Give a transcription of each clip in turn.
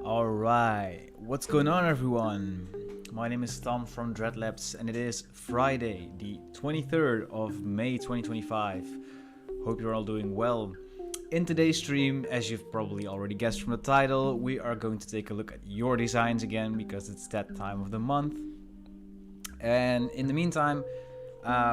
Alright, what's going on everyone? My name is Tom from Dreadlabs and it is Friday, the 23rd of May 2025. Hope you're all doing well. In today's stream, as you've probably already guessed from the title, we are going to take a look at your designs again because it's that time of the month. And in the meantime,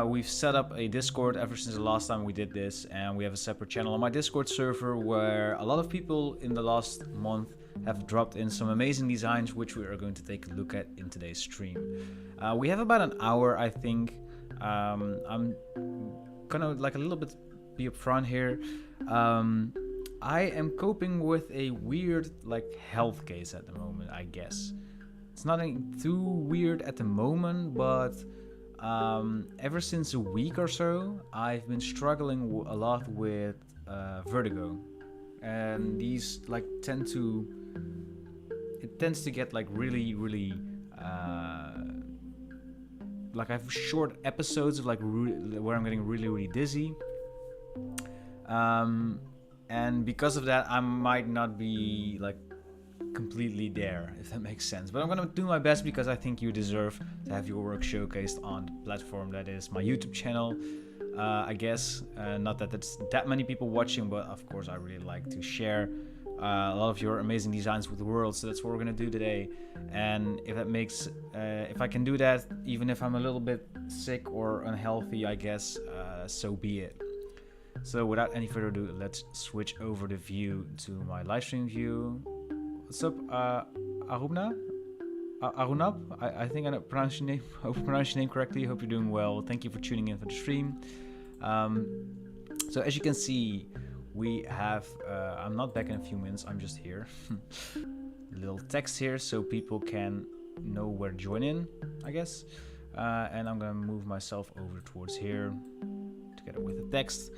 we've set up a Discord ever since the last time we did this, and we have a separate channel on my Discord server where a lot of people in the last month have dropped in some amazing designs which we are going to take a look at in today's stream. We have about an hour, I think. I'm gonna like a little bit be upfront here. I am coping with a weird like health case at the moment, I guess. It's nothing too weird at the moment, but ever since a week or so, I've been struggling a lot with vertigo, and these like tends to get like really like I have short episodes of like where I'm getting really dizzy, and because of that I might not be like completely there, if that makes sense, but I'm gonna do my best because I think you deserve to have your work showcased on the platform that is my YouTube channel. I guess not that there's that many people watching, but of course I really like to share a lot of your amazing designs with the world, so that's what we're gonna do today. And if that makes if I can do that even if I'm a little bit sick or unhealthy, I guess so be it. So without any further ado, let's switch over the view to my live stream view. What's up, Arunab? I think I pronounced your name correctly. Hope you're doing well. Thank you for tuning in for the stream. So as you can see, we have I'm not back in a few minutes, I'm just here. A little text here so people can know where to join in, I guess. And I'm gonna move myself over towards here together with the text.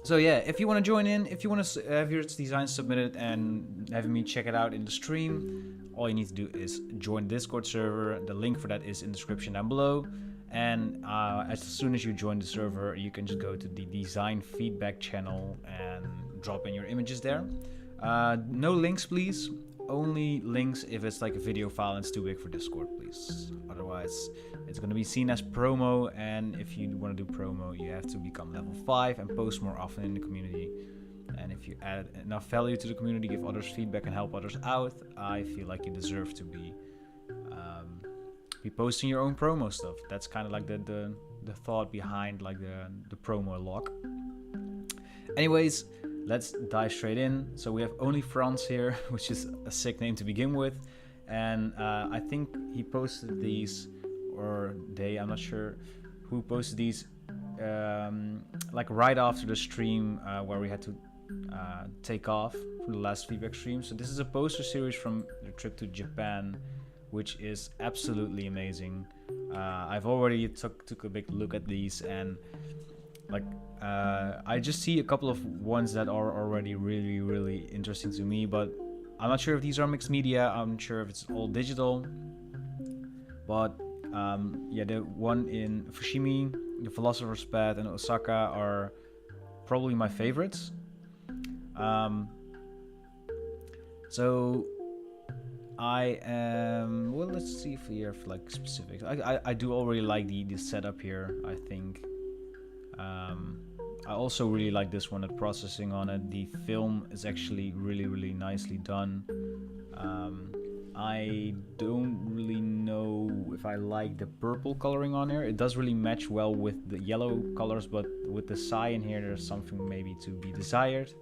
So yeah, if you want to join in, if you want to have your design submitted and have me check it out in the stream, all you need to do is join the Discord server. The link for that is in the description down below. And as soon as you join the server, you can just go to the design feedback channel and drop in your images there. No links, please. Only links if it's like a video file and it's too big for Discord, please. Otherwise, it's going to be seen as promo, and if you want to do promo, you have to become level 5 and post more often in the community. And if you add enough value to the community, give others feedback and help others out, I feel like you deserve to be posting your own promo stuff. That's kind of like the thought behind like the promo lock. Anyways, let's dive straight in. So we have Only France here, which is a sick name to begin with. And I think he posted these, or they, I'm not sure who posted these, like right after the stream where we had to take off from the last feedback stream. So this is a poster series from the trip to Japan, which is absolutely amazing. I've already took a big look at these, and like I just see a couple of ones that are already really interesting to me, but I'm not sure if these are mixed media. I'm not sure if it's all digital, but yeah, the one in Fushimi, the Philosopher's Path, and Osaka are probably my favorites. So I am, well, let's see if we have like specifics. I do already like the setup here, I think. I also really like this one, the processing on it. The film is actually really nicely done. I don't really know if I like the purple coloring on here. It does really match well with the yellow colors, but with the cyan here, there's something maybe to be desired.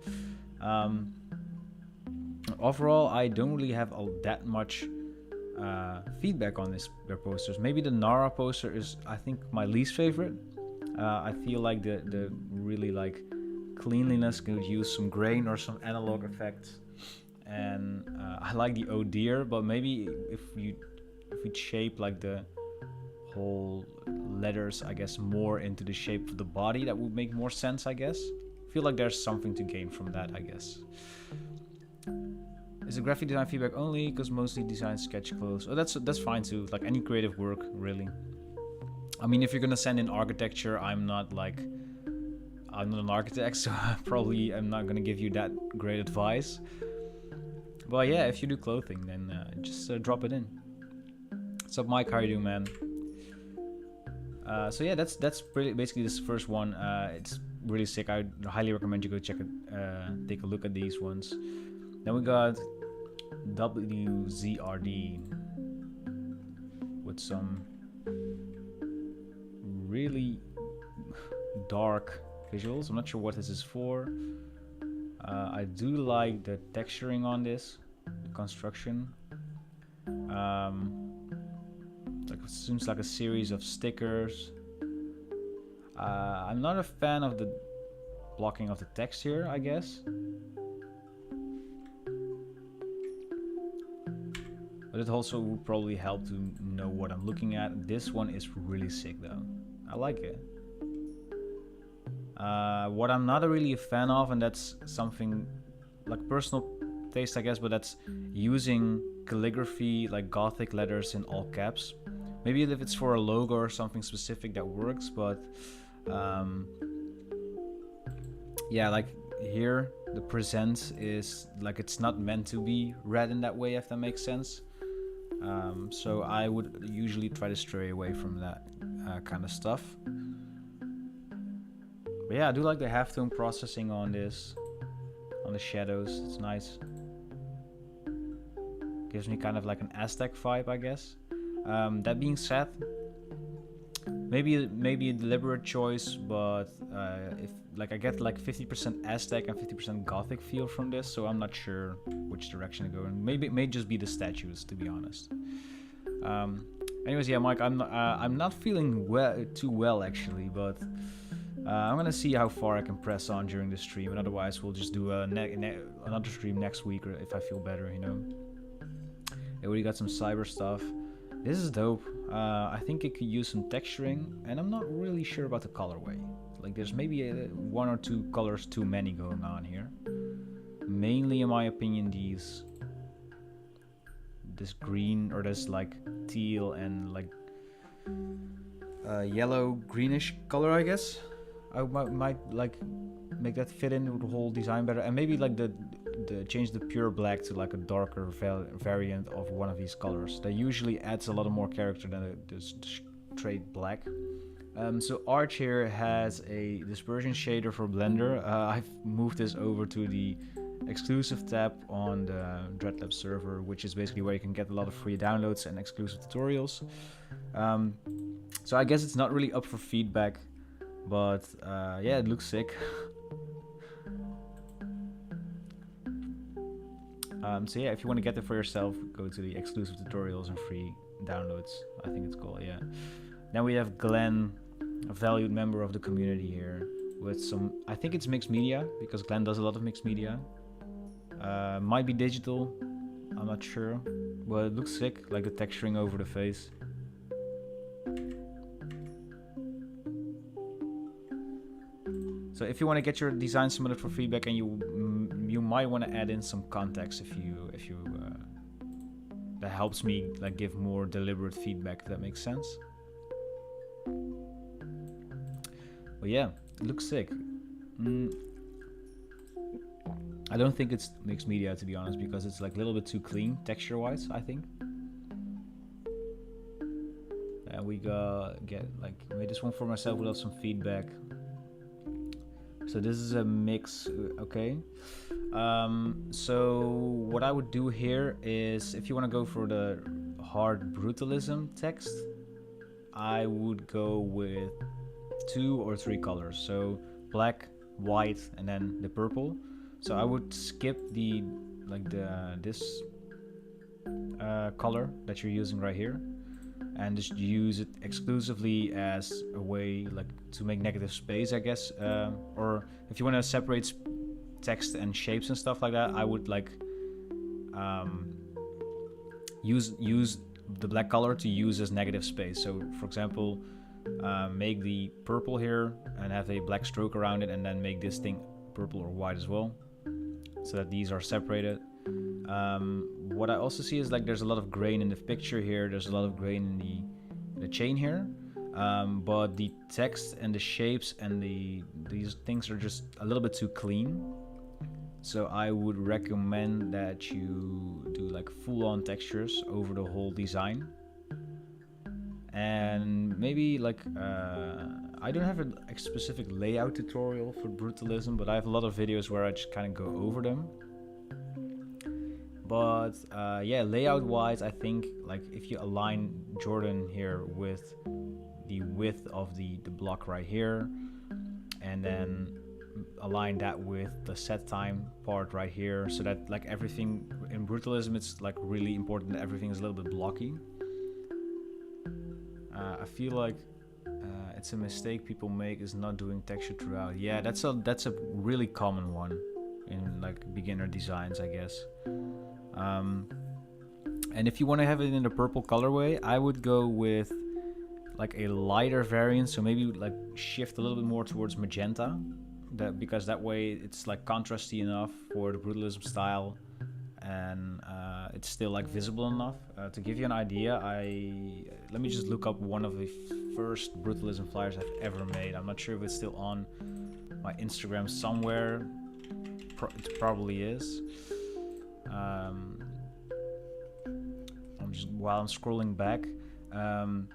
Overall, I don't really have that much feedback on their posters. Maybe the Nara poster is, I think, my least favorite. I feel like the really like cleanliness could use some grain or some analog effects, and I like the Oh Dear, but maybe if we shape like the whole letters, I guess, more into the shape of the body, that would make more sense, I guess. I feel like there's something to gain from that, I guess. Is it graphic design feedback only? Because mostly design sketch clothes. Oh, that's fine too. Like any creative work, really. I mean, if you're gonna send in architecture, I'm not an architect, so probably I'm not gonna give you that great advice. But yeah, if you do clothing, then just drop it in. What's up, Mike? How you doing, man? So yeah, that's basically this first one. It's really sick. I highly recommend you go check it, take a look at these ones. Then we got WZRD with some really dark visuals. I'm not sure what this is for. I do like the texturing on this, the construction. It seems like a series of stickers. I'm not a fan of the blocking of the text here, I guess. But it also would probably help to know what I'm looking at. This one is really sick though. I like it. What I'm not really a fan of, and that's something like personal taste, I guess, but that's using calligraphy, like Gothic letters in all caps. Maybe if it's for a logo or something specific, that works, but yeah, like here, the present is like it's not meant to be read in that way, if that makes sense. So I would usually try to stray away from that kind of stuff. But yeah, I do like the halftone processing on this, on the shadows. It's nice. Gives me kind of like an Aztec vibe, I guess. That being said, maybe a deliberate choice, but if like I get like 50% Aztec and 50% Gothic feel from this, so I'm not sure which direction to go in. Maybe it may just be the statues, to be honest. Anyways, yeah, Mike, I'm not feeling too well actually, but I'm gonna see how far I can press on during the stream, and otherwise we'll just do another stream next week, or if I feel better, you know. I already got some cyber stuff. This is dope. I think it could use some texturing, and I'm not really sure about the colorway. Like there's maybe one or two colors too many going on here. Mainly, in my opinion, this green, or this like teal and like yellow greenish color, I guess. I might like make that fit in with the whole design better, and maybe like the change the pure black to like a darker variant of one of these colors. That usually adds a lot more character than the straight black. So Arch here has a dispersion shader for Blender. I've moved this over to the exclusive tab on the Dreadlabs server, which is basically where you can get a lot of free downloads and exclusive tutorials. So I guess it's not really up for feedback, but yeah, it looks sick. So yeah, if you want to get it for yourself, go to the exclusive tutorials and free downloads, I think it's called, yeah. Then we have Glenn, a valued member of the community here, with some, I think it's mixed media, because Glenn does a lot of mixed media. Might be digital, I'm not sure, but it looks sick, like the texturing over the face. So if you want to get your design submitted for feedback, and you might want to add in some context if you that helps me like give more deliberate feedback, if that makes sense. But yeah, it looks sick. I don't think it's mixed media, to be honest, because it's like a little bit too clean texture wise, I think. And we made this one for myself without some feedback. So this is a mix, okay. So what I would do here is, if you want to go for the hard brutalism text, I would go with 2 or 3 colors. So black, white, and then the purple. So I would skip this color that you're using right here, and just use it exclusively as a way like to make negative space, I guess. Or if you want to separate text and shapes and stuff like that, I would like use the black color to use as negative space. So for example, make the purple here and have a black stroke around it, and then make this thing purple or white as well, so that these are separated. What I also see is like there's a lot of grain in the picture here, there's a lot of grain in the chain here, but the text and the shapes and these things are just a little bit too clean. So I would recommend that you do like full-on textures over the whole design. And maybe like I don't have a specific layout tutorial for brutalism, but I have a lot of videos where I just kind of go over them. But yeah, layout wise, I think like if you align Jordan here with the width of the block right here, and then align that with the set time part right here, so that like everything in brutalism, it's like really important that everything is a little bit blocky. I feel like it's a mistake people make is not doing texture throughout. Yeah, that's a really common one in like beginner designs, I guess. And if you want to have it in a purple colorway, I would go with like a lighter variant, so maybe like shift a little bit more towards magenta, because that way it's like contrasty enough for the brutalism style, and it's still like visible enough. To give you an idea, let me just look up one of the first brutalism flyers I've ever made. I'm not sure if it's still on my Instagram somewhere. It probably is. While I'm scrolling back, and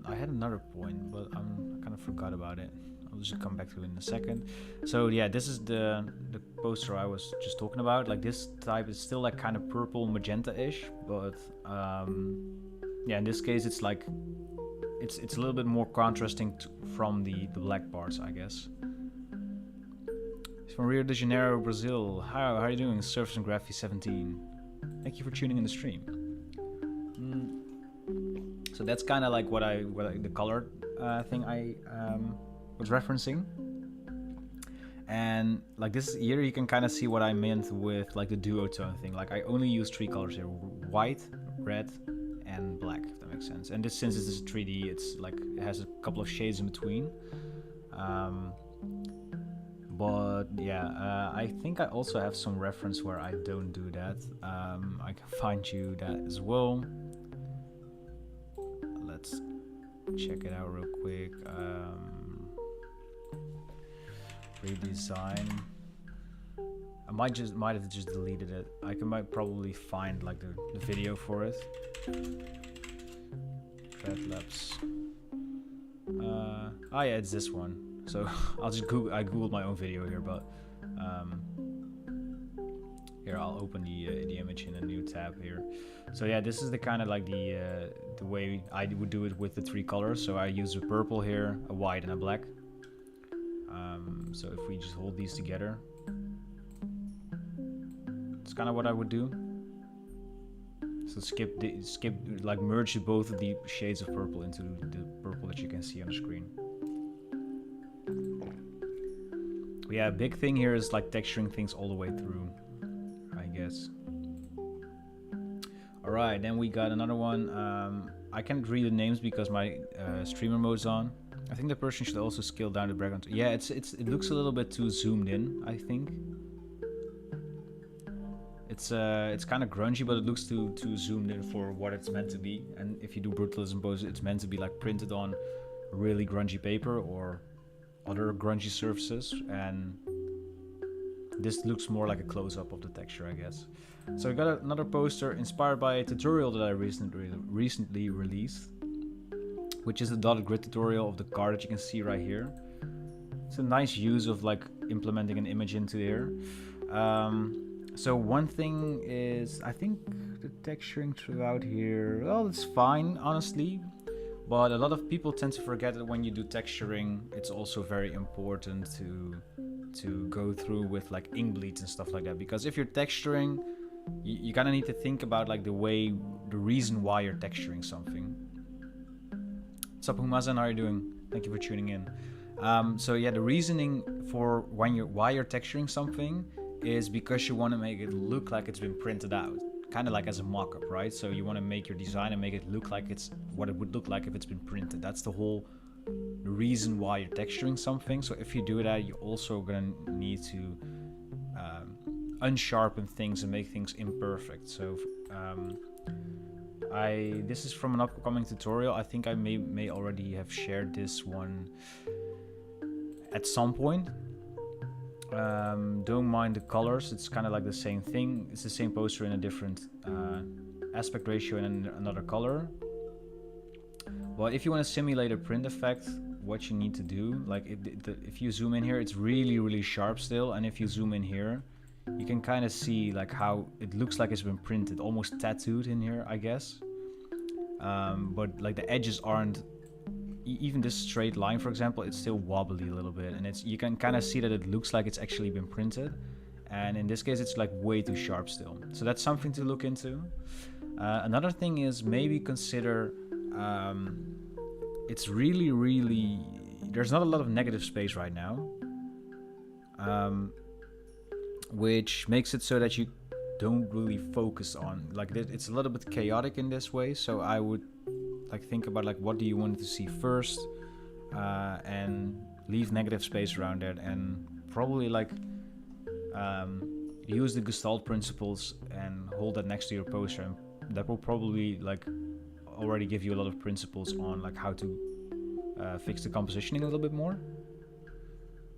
I had another point, but I kind of forgot about it. I'll just come back to it in a second. So yeah, this is the poster I was just talking about. Like this type is still like kind of purple magenta-ish, but yeah, in this case it's like it's a little bit more contrasting from the black parts, I guess. It's from Rio de Janeiro, Brazil. How are you doing, Surface and Graphy 17? Thank you for tuning in the stream. So that's kind of like what the color thing I was referencing. And like this here, you can kind of see what I meant with like the duotone thing. Like I only use 3 colors here: white, red, and black, if that makes sense. And this, since this is 3D, it's like it has a couple of shades in between. But yeah, I think I also have some reference where I don't do that. I can find you that as well. Let's check it out real quick. Redesign. I might have just deleted it. might probably find like the video for it. Dreadlabs. Oh yeah, it's this one. So I'll just I googled my own video here, but here I'll open the image in a new tab here. So yeah, this is the kind of like the way I would do it with the 3 colors. So I use a purple here, a white, and a black. So if we just hold these together, it's kind of what I would do. So like merge both of the shades of purple into the purple that you can see on the screen. Yeah, big thing here is like texturing things all the way through, I guess. Alright, then we got another one. I can't read the names because my streamer mode's on. I think the person should also scale down the background. Yeah, it looks a little bit too zoomed in, I think. It's kind of grungy, but it looks too zoomed in for what it's meant to be. And if you do brutalism pose, it's meant to be like printed on really grungy paper or other grungy surfaces, and this looks more like a close-up of the texture, I guess. So I got another poster inspired by a tutorial that I recently released, which is the dotted grid tutorial of the car that you can see right here. It's a nice use of like implementing an image into here. So one thing is, I think the texturing throughout here, well, it's fine, honestly. But a lot of people tend to forget that when you do texturing, it's also very important to go through with like ink bleeds and stuff like that. Because if you're texturing, you kind of need to think about like the reason why you're texturing something. What's up, Humazan? How are you doing? Thank you for tuning in. So yeah, the reasoning for why you're texturing something is because you want to make it look like it's been printed out. Kind of like as a mock-up, right? So you want to make your design and make it look like it's what it would look like if it's been printed. That's the whole reason why you're texturing something. So if you do that, you're also gonna need to unsharpen things and make things imperfect. So this is from an upcoming tutorial. I think I may already have shared this one at some point. Don't mind the colors, it's kind of like the same thing. It's the same poster in a different aspect ratio and another color. But if you want to simulate a print effect, what you need to do, like if you zoom in here, it's really sharp still, and if you zoom in here, you can kind of see like how it looks like it's been printed, almost tattooed in here, I guess. But like the edges aren't, even this straight line, for example, it's still wobbly a little bit, and you can kind of see that it looks like it's actually been printed. And in this case, it's like way too sharp still. So that's something to look into. Another thing is maybe consider, it's really, there's not a lot of negative space right now. Which makes it so that you don't really focus on, like it's a little bit chaotic in this way. So I would like think about like what do you want to see first, and leave negative space around it, and probably like use the Gestalt principles and hold that next to your poster, and that will probably like already give you a lot of principles on like how to fix the compositioning a little bit more.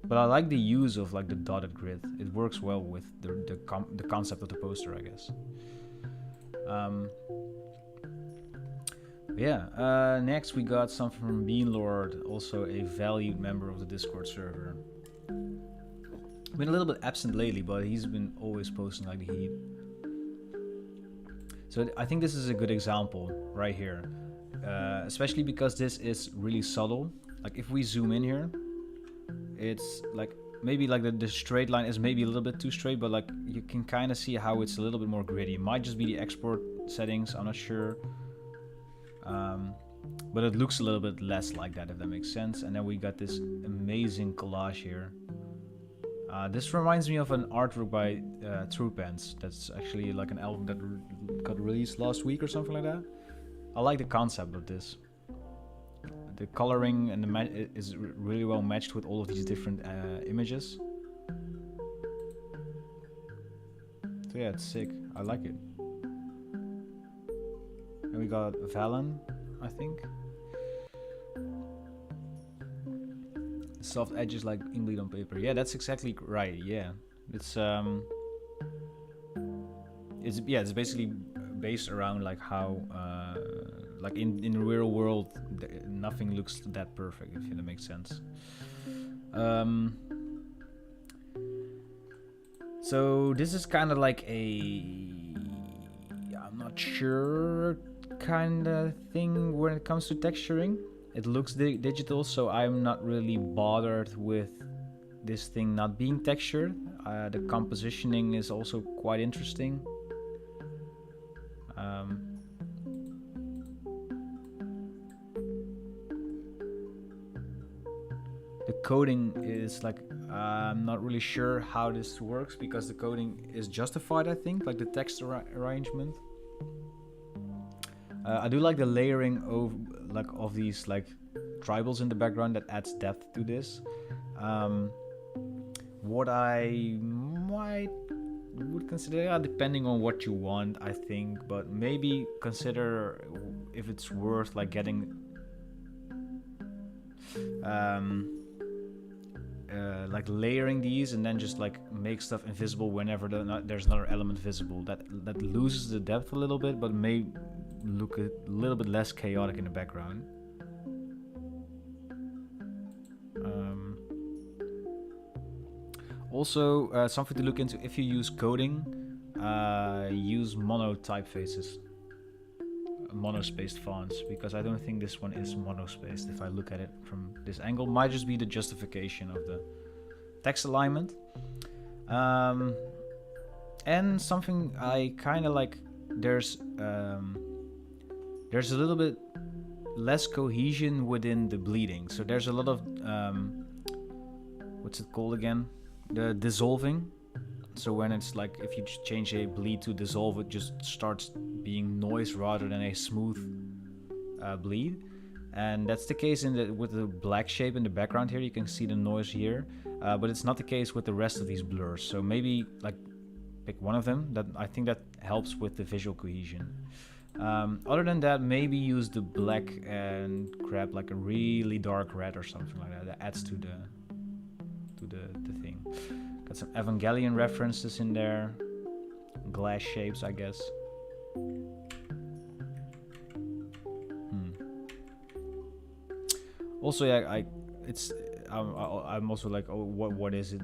But I like the use of like the dotted grid. It works well with the concept of the poster, I guess. Next we got something from Beanlord, also a valued member of the Discord server. Been a little bit absent lately, but he's been always posting like the heat. So I think this is a good example right here, especially because this is really subtle. Like if we zoom in here, it's like maybe like the straight line is maybe a little bit too straight, but like you can kind of see how it's a little bit more gritty. It might just be the export settings, I'm not sure. But it looks a little bit less like that, if that makes sense. And then we got this amazing collage here. This reminds me of an artwork by Trupens. That's actually like an album that got released last week or something like that. I like the concept of this. The coloring and the is really well matched with all of these different images. So yeah, it's sick. I like it. And we got Valen, I think. Soft edges like ink bleed on paper. Yeah, that's exactly right. Yeah, it's basically based around like how like in the real world nothing looks that perfect, if that makes sense. So this is kind of like a, I'm not sure, kind of thing when it comes to texturing. It looks digital, so I'm not really bothered with this thing not being textured. The compositioning is also quite interesting. The coding is like, I'm not really sure how this works because the coding is justified, I think, like the text arrangement. I do like the layering of these like tribals in the background. That adds depth to this. What I would consider, depending on what you want, I think, but maybe consider if it's worth like getting like layering these and then just like make stuff invisible whenever there's another element visible. That loses the depth a little bit, but may look a little bit less chaotic in the background. Also, something to look into if you use coding, use mono typefaces, monospaced fonts, because I don't think this one is monospaced. If I look at it from this angle, might just be the justification of the text alignment. And something I kind of like, there's a little bit less cohesion within the bleeding. So there's a lot of what's it called again? The dissolving. So when it's like, if you change a bleed to dissolve, it just starts being noise rather than a smooth bleed. And that's the case with the black shape in the background here. You can see the noise here, but it's not the case with the rest of these blurs. So maybe like pick one of them. That I think that helps with the visual cohesion. Other than that, maybe use the black and grab like a really dark red or something like that. That adds to to the thing. Got some Evangelion references in there. Glass shapes, I guess. Also, yeah, I'm also like, oh, what is it,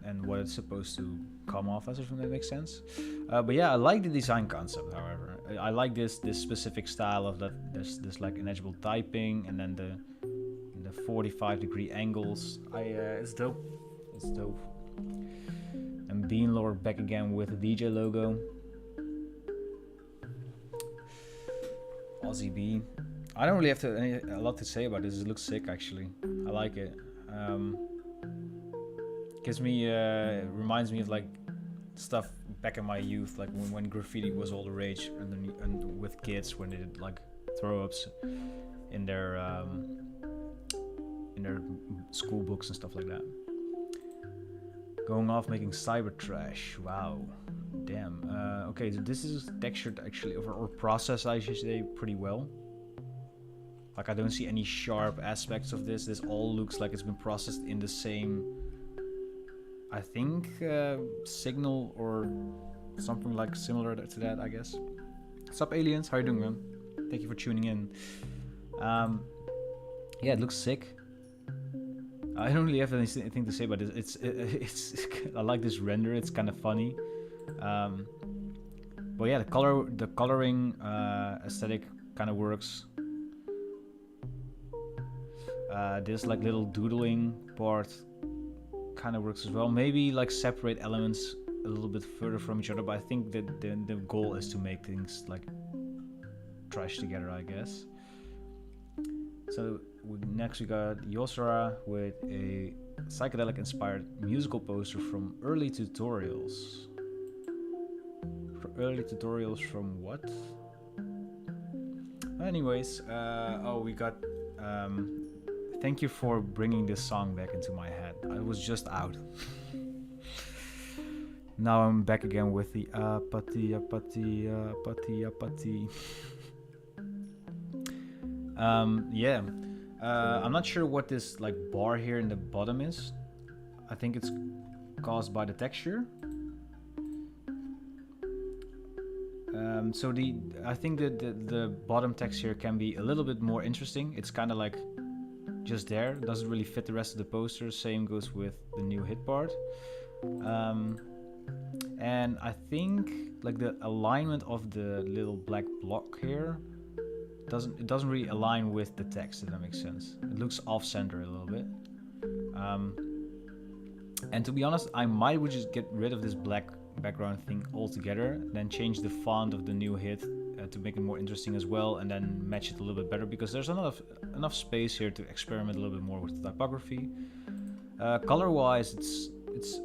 and what it's supposed to come off as, if that makes sense. But yeah, I like the design concept. However, I like this specific style of that. This like illegible typing, and then the 45-degree angles. It's dope. It's dope. And Beanlord back again with the DJ logo. Aussie B. I don't really have a lot to say about this. It looks sick, actually. I like it. Reminds me of like stuff back in my youth, like when graffiti was all the rage, and with kids when they did like throw-ups in their school books and stuff like that. Going off making cyber trash. Wow. Damn. Okay, so this is textured actually, or processed, I should say, pretty well. Like, I don't see any sharp aspects of this. This all looks like it's been processed in the same, I think, signal or something like similar to that, I guess. What's up, aliens? How you doing, man? Thank you for tuning in. Yeah, it looks sick. I don't really have anything to say about this. It's I like this render. It's kind of funny. But yeah, the coloring aesthetic kind of works. This like little doodling part kind of works as well. Maybe like separate elements a little bit further from each other, but I think that the goal is to make things like trash together, I guess. So next we got Yosara with a psychedelic inspired musical poster from early tutorials. Early tutorials from what? Anyways, we got thank you for bringing this song back into my head. I was just out. Now I'm back again with the apathy. Yeah. I'm not sure what this like bar here in the bottom is. I think it's caused by the texture. I think that the bottom text here can be a little bit more interesting. It's kind of like just there, doesn't really fit the rest of the poster. Same goes with the new hit part. And I think like the alignment of the little black block here doesn't really align with the text, if that makes sense. It looks off-center a little bit. And to be honest, I might would just get rid of this black background thing altogether, then change the font of the new hit to make it more interesting as well, and then match it a little bit better, because there's enough space here to experiment a little bit more with the typography. Color-wise, it's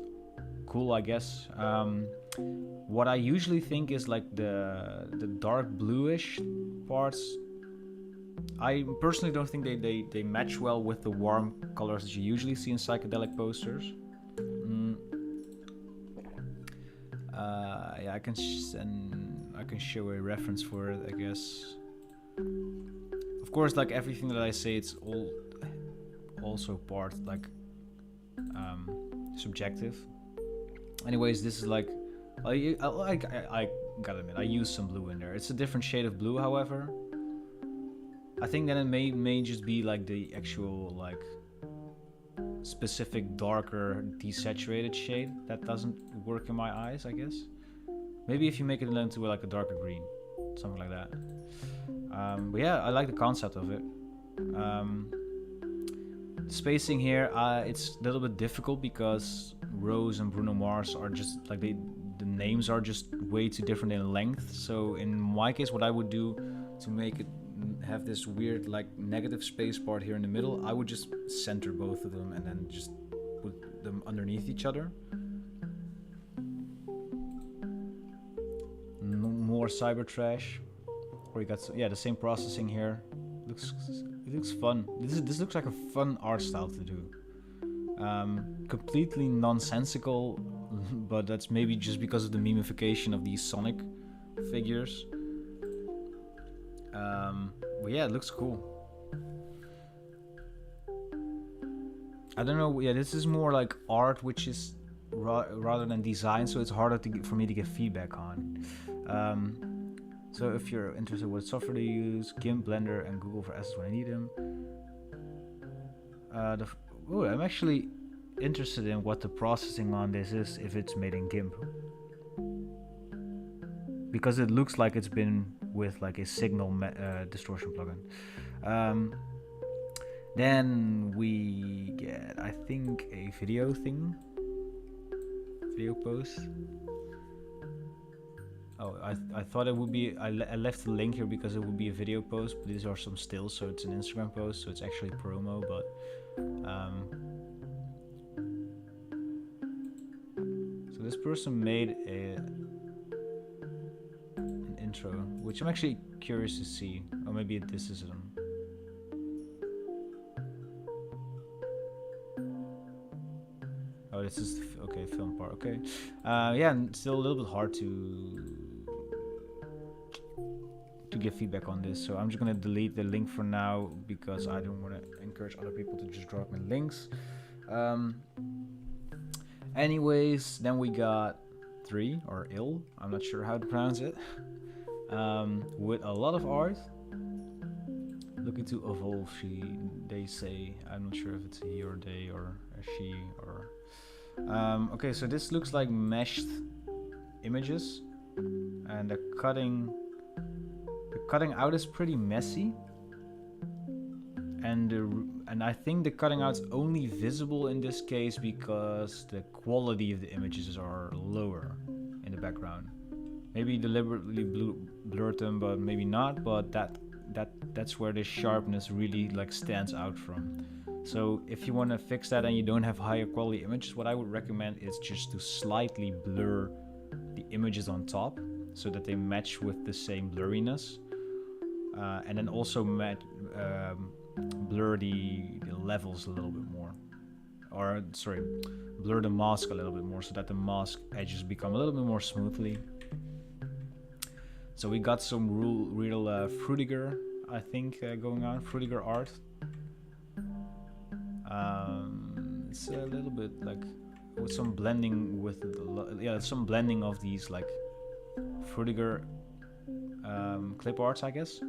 cool, I guess. What I usually think is like the dark bluish parts. I personally don't think they match well with the warm colors that you usually see in psychedelic posters. Yeah, I can show a reference for it, I guess. Of course, like everything that I say, it's all also part like subjective. Anyways, this is like I gotta admit, I use some blue in there. It's a different shade of blue, however. I think that it may just be like the actual like specific darker desaturated shade that doesn't work in my eyes, I guess. Maybe if you make it into like a darker green, something like that. But yeah, I like the concept of it. The spacing here, it's a little bit difficult because Rose and Bruno Mars are just like the names are just way too different in length. So in my case, what I would do to make it have this weird like negative space part here in the middle, I would just center both of them and then just put them underneath each other. More cyber trash. Or you got the same processing here. It looks fun. This looks like a fun art style to do. Completely nonsensical, but that's maybe just because of the memification of these Sonic figures. But yeah, it looks cool. I don't know. Yeah, this is more like art, which is rather than design, so it's harder for me to get feedback on. So if you're interested, what software to use, GIMP, Blender, and Google for assets when I need them. I'm actually interested in what the processing on this is, if it's made in GIMP, because it looks like it's been with like a signal distortion plugin. Then we get, I think, a video post. Oh, I thought it would be, I left the link here because it would be a video post, but these are some stills, so it's an Instagram post, so it's actually promo, but so this person made an intro, which I'm actually curious to see, or maybe this is them. Oh, this is okay, film part. Okay, yeah, and still a little bit hard to give feedback on this, so I'm just gonna delete the link for now because I don't want to encourage other people to just drop me links. Anyways, then we got 3 or ill. I'm not sure how to pronounce it. With a lot of art. Looking to evolve, they say. I'm not sure if it's a he or they or a she or. Okay, so this looks like meshed images, and the cutting out is pretty messy, and I think the cutting out's only visible in this case because the quality of the images are lower in the background. Maybe deliberately blurred them, but maybe not. But that's where the sharpness really like stands out from. So if you want to fix that and you don't have higher quality images, what I would recommend is just to slightly blur the images on top so that they match with the same blurriness, and then also blur the levels a little bit more, or sorry, blur the mask a little bit more so that the mask edges become a little bit more smoothly. So we got some real Frutiger, I think, going on, Frutiger art. It's a little bit like with some blending some blending of these like Frutiger clip arts, I guess.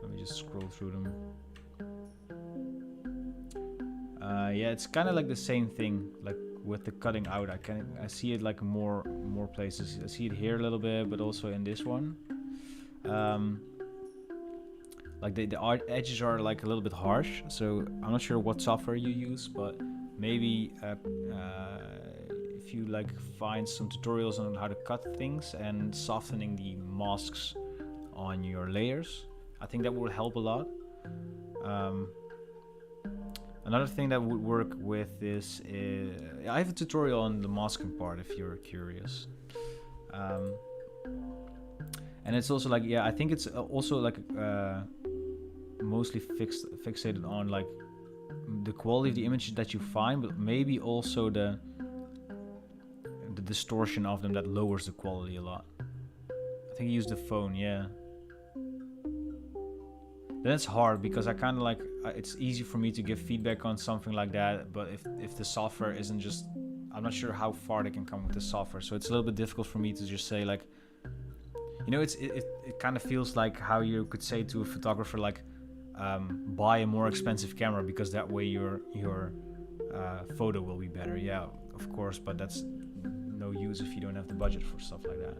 Let me just scroll through them. Yeah, it's kind of like the same thing, like with the cutting out. I see it like more places. I see it here a little bit, but also in this one. Like the art edges are like a little bit harsh, so I'm not sure what software you use, but maybe if you like find some tutorials on how to cut things and softening the masks on your layers, I think that would help a lot. Another thing that would work with this is, I have a tutorial on the masking part if you're curious. And it's also like, yeah, I think it's also like mostly fixated on like the quality of the images that you find, but maybe also the distortion of them that lowers the quality a lot. I think he used the phone, yeah. Then it's hard because I kind of like, it's easy for me to give feedback on something like that, but if the software isn't just, I'm not sure how far they can come with the software, so it's a little bit difficult for me to just say like, you know, it kind of feels like how you could say to a photographer like, buy a more expensive camera because that way your photo will be better. Yeah, of course, but that's no use if you don't have the budget for stuff like that.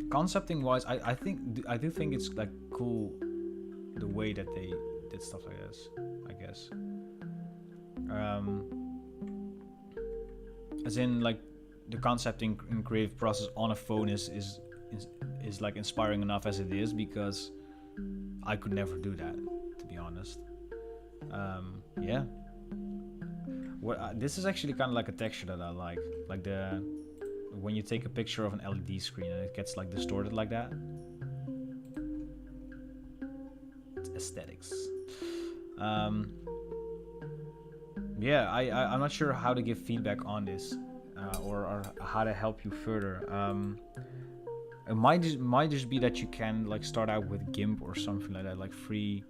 Concepting wise, I do think it's like cool the way that they did stuff like this, I guess. As in like the concepting and creative process on a phone is like inspiring enough as it is, because I could never do that, to be honest. Yeah. This is actually kind of like a texture that I like the when you take a picture of an LED screen and it gets like distorted like that. It's aesthetics. Yeah, I'm not sure how to give feedback on this, or how to help you further. It might just be that you can like start out with GIMP or something like that, like free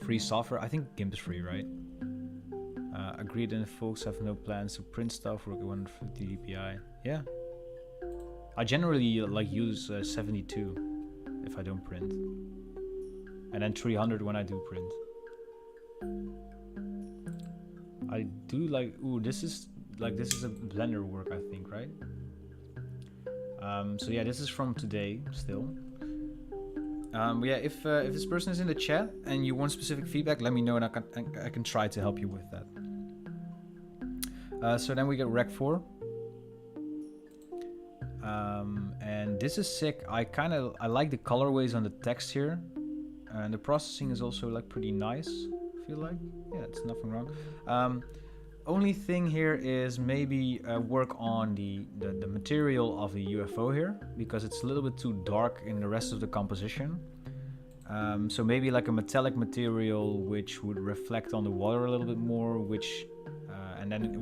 free software. I think GIMP is free, right? Agreed, and folks have no plans to print stuff. Work 150 dpi. Yeah. I generally like use 72 if I don't print, and then 300 when I do print. I do like. Ooh, this is a Blender work, I think, right? So yeah, this is from today still. Yeah, if this person is in the chat and you want specific feedback, let me know and I can try to help you with that. So then we get Rec 4. And this is sick. I like the colorways on the text here, and the processing is also like pretty nice. I feel like, yeah, it's nothing wrong. Only thing here is maybe work on the material of the UFO here, because it's a little bit too dark in the rest of the composition. So maybe like a metallic material which would reflect on the water a little bit more, which and then it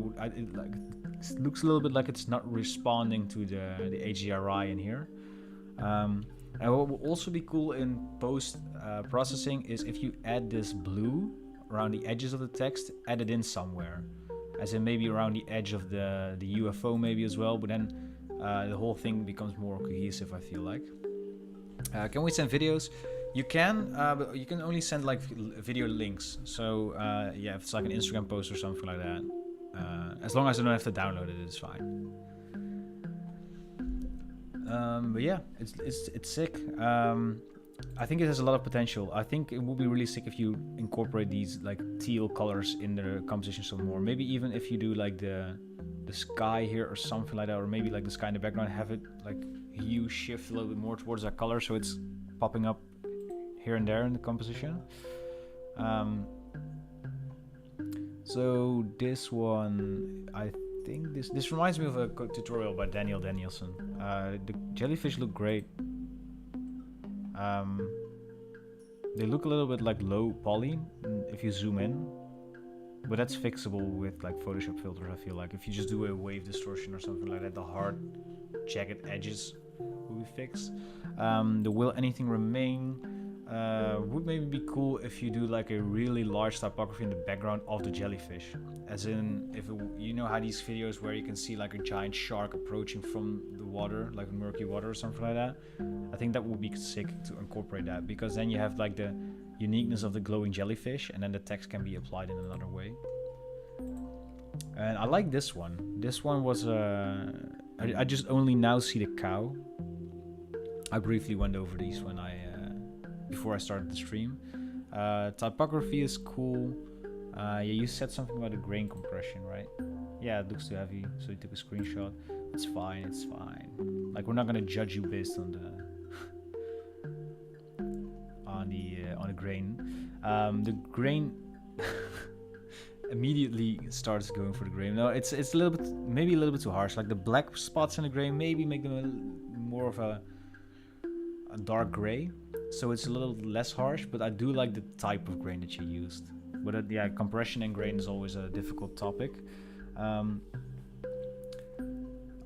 looks a little bit like it's not responding to the HDRI in here. And what will also be cool in post processing is if you add this blue around the edges of the text, add it in somewhere, as in maybe around the edge of the UFO maybe as well, but then the whole thing becomes more cohesive, I feel like. Can we send videos? You can, but you can only send like video links. So yeah, if it's like an Instagram post or something like that, as long as I don't have to download it, it's fine. But yeah, it's sick. I think it has a lot of potential. I think it would be really sick if you incorporate these like teal colors in the composition some more. Maybe even if you do like the sky here or something like that, or maybe like the sky in the background, have it like hue shift a little bit more towards that color, so it's popping up here and there in the composition. So this one, I think this reminds me of a tutorial by Daniel Danielson. The jellyfish look great. They look a little bit like low poly if you zoom in, but that's fixable with like Photoshop filters. I feel like if you just do a wave distortion or something like that, the hard jagged edges will be fixed. The will anything remain would maybe be cool if you do like a really large typography in the background of the jellyfish, as in if it, you know how these videos where you can see like a giant shark approaching from the water, like murky water or something like that. I think that would be sick to incorporate that, because then you have like the uniqueness of the glowing jellyfish, and then the text can be applied in another way. And I like this one. This one was I just only now see the cow. I briefly went over these when before I started the stream. Typography is cool. Yeah, you said something about the grain compression, right? Yeah, it looks too heavy, so you took a screenshot. It's fine, it's fine. Like, we're not gonna judge you based on the on the grain. The grain immediately starts going for the grain. No, it's a little bit, maybe a little bit too harsh. Like the black spots in the grain maybe make them more of a dark gray, so it's a little less harsh, but I do like the type of grain that you used. But yeah, compression and grain is always a difficult topic.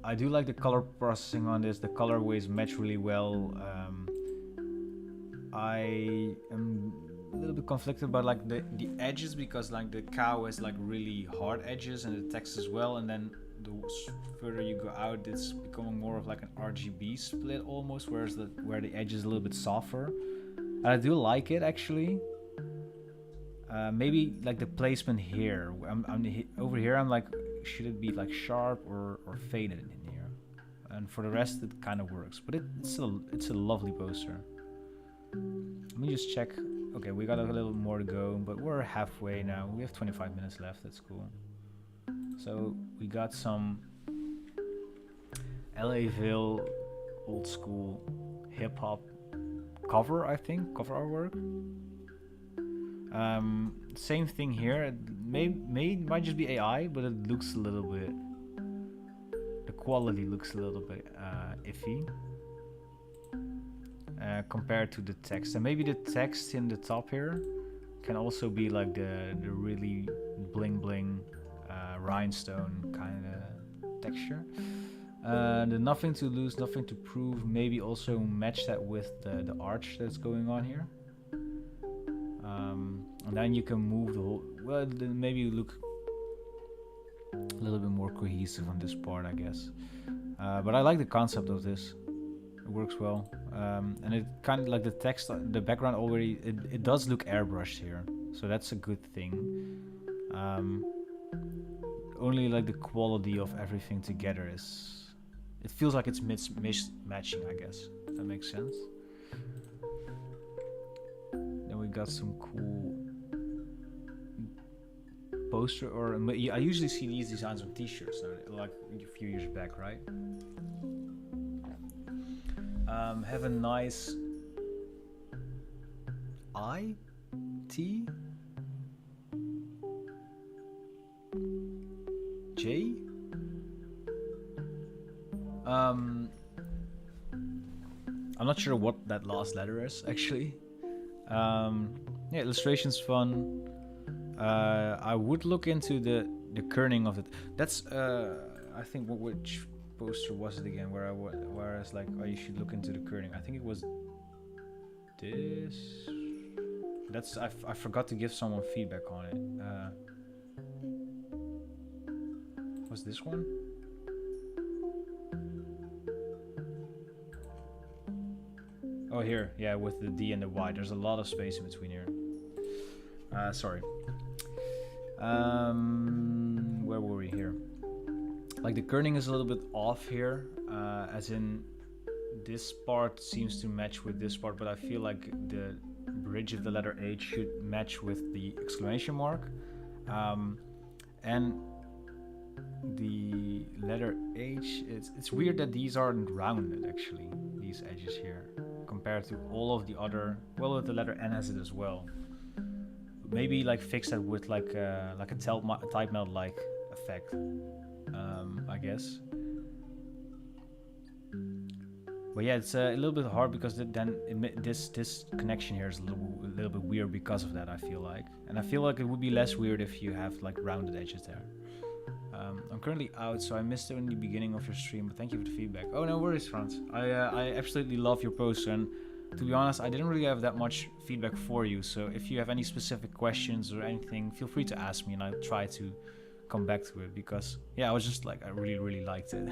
I do like the color processing on this. The colorways match really well. I am a little bit conflicted about like the edges, because like the cow has like really hard edges and the text as well, and then the further you go out, it's becoming more of like an RGB split almost, whereas where the edge is a little bit softer. And I do like it actually. Maybe like the placement here. Over here. I'm like, should it be like sharp or faded in here? And for the rest, it kind of works. But it's a lovely poster. Let me just check. Okay, we got a little more to go, but we're halfway now. We have 25 minutes left. That's cool. So we got some LAville old school hip hop cover, I think, cover artwork. Same thing here. It might just be AI, but it looks a little bit. The quality looks a little bit iffy compared to the text, and maybe the text in the top here can also be like the really bling bling rhinestone kind of texture. The nothing to lose, nothing to prove. Maybe also match that with the arch that's going on here. And then you can move the whole. Well, then maybe look a little bit more cohesive on this part, I guess. But I like the concept of this. It works well, and it kind of like the text, the background already. It does look airbrushed here, so that's a good thing. Only like the quality of everything together is. It feels like it's mismatching, I guess. If that makes sense. Then we got some cool poster, or I usually see these designs on t-shirts now, like a few years back, right? Have a nice I-T J. I'm not sure what that last letter is actually. Yeah, illustration's fun. I would look into the kerning of it. That's I think which poster was it again? Where I was like, oh, you should look into the kerning. I think it was this. That's I forgot to give someone feedback on it. Was this one? Oh, here, yeah, with the D and the Y. There's a lot of space in between here. Sorry. Where were we here? Like the kerning is a little bit off here, as in this part seems to match with this part, but I feel like the bridge of the letter H should match with the exclamation mark, and the letter H. It's weird that these aren't rounded actually. These edges here, compared to all of the other. Well, the letter N has it as well. Maybe like fix that with like a type melt like effect, I guess. But yeah, it's a little bit hard because then this connection here is a little bit weird because of that. I feel like, and I feel like it would be less weird if you have like rounded edges there. I'm currently out, so I missed it in the beginning of your stream, but thank you for the feedback. Oh, no worries, Frans. I absolutely love your post, and to be honest, I didn't really have that much feedback for you, so if you have any specific questions or anything, feel free to ask me, and I'll try to come back to it, because, yeah, I was just like, I really, really liked it.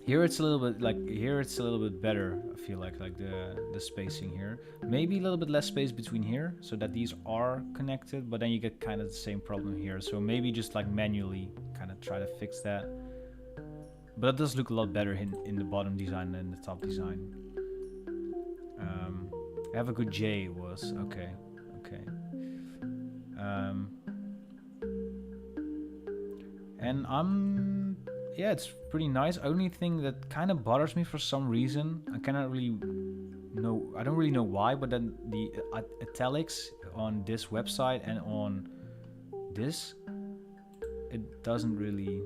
Here it's a little bit better. I feel like the spacing here. Maybe a little bit less space between here, so that these are connected. But then you get kind of the same problem here. So maybe just like manually kind of try to fix that. But it does look a lot better in the bottom design than the top design. Have a good J was okay. And yeah, it's pretty nice. Only thing that kind of bothers me for some reason, I don't really know why, but then the italics on this website and on this, it doesn't really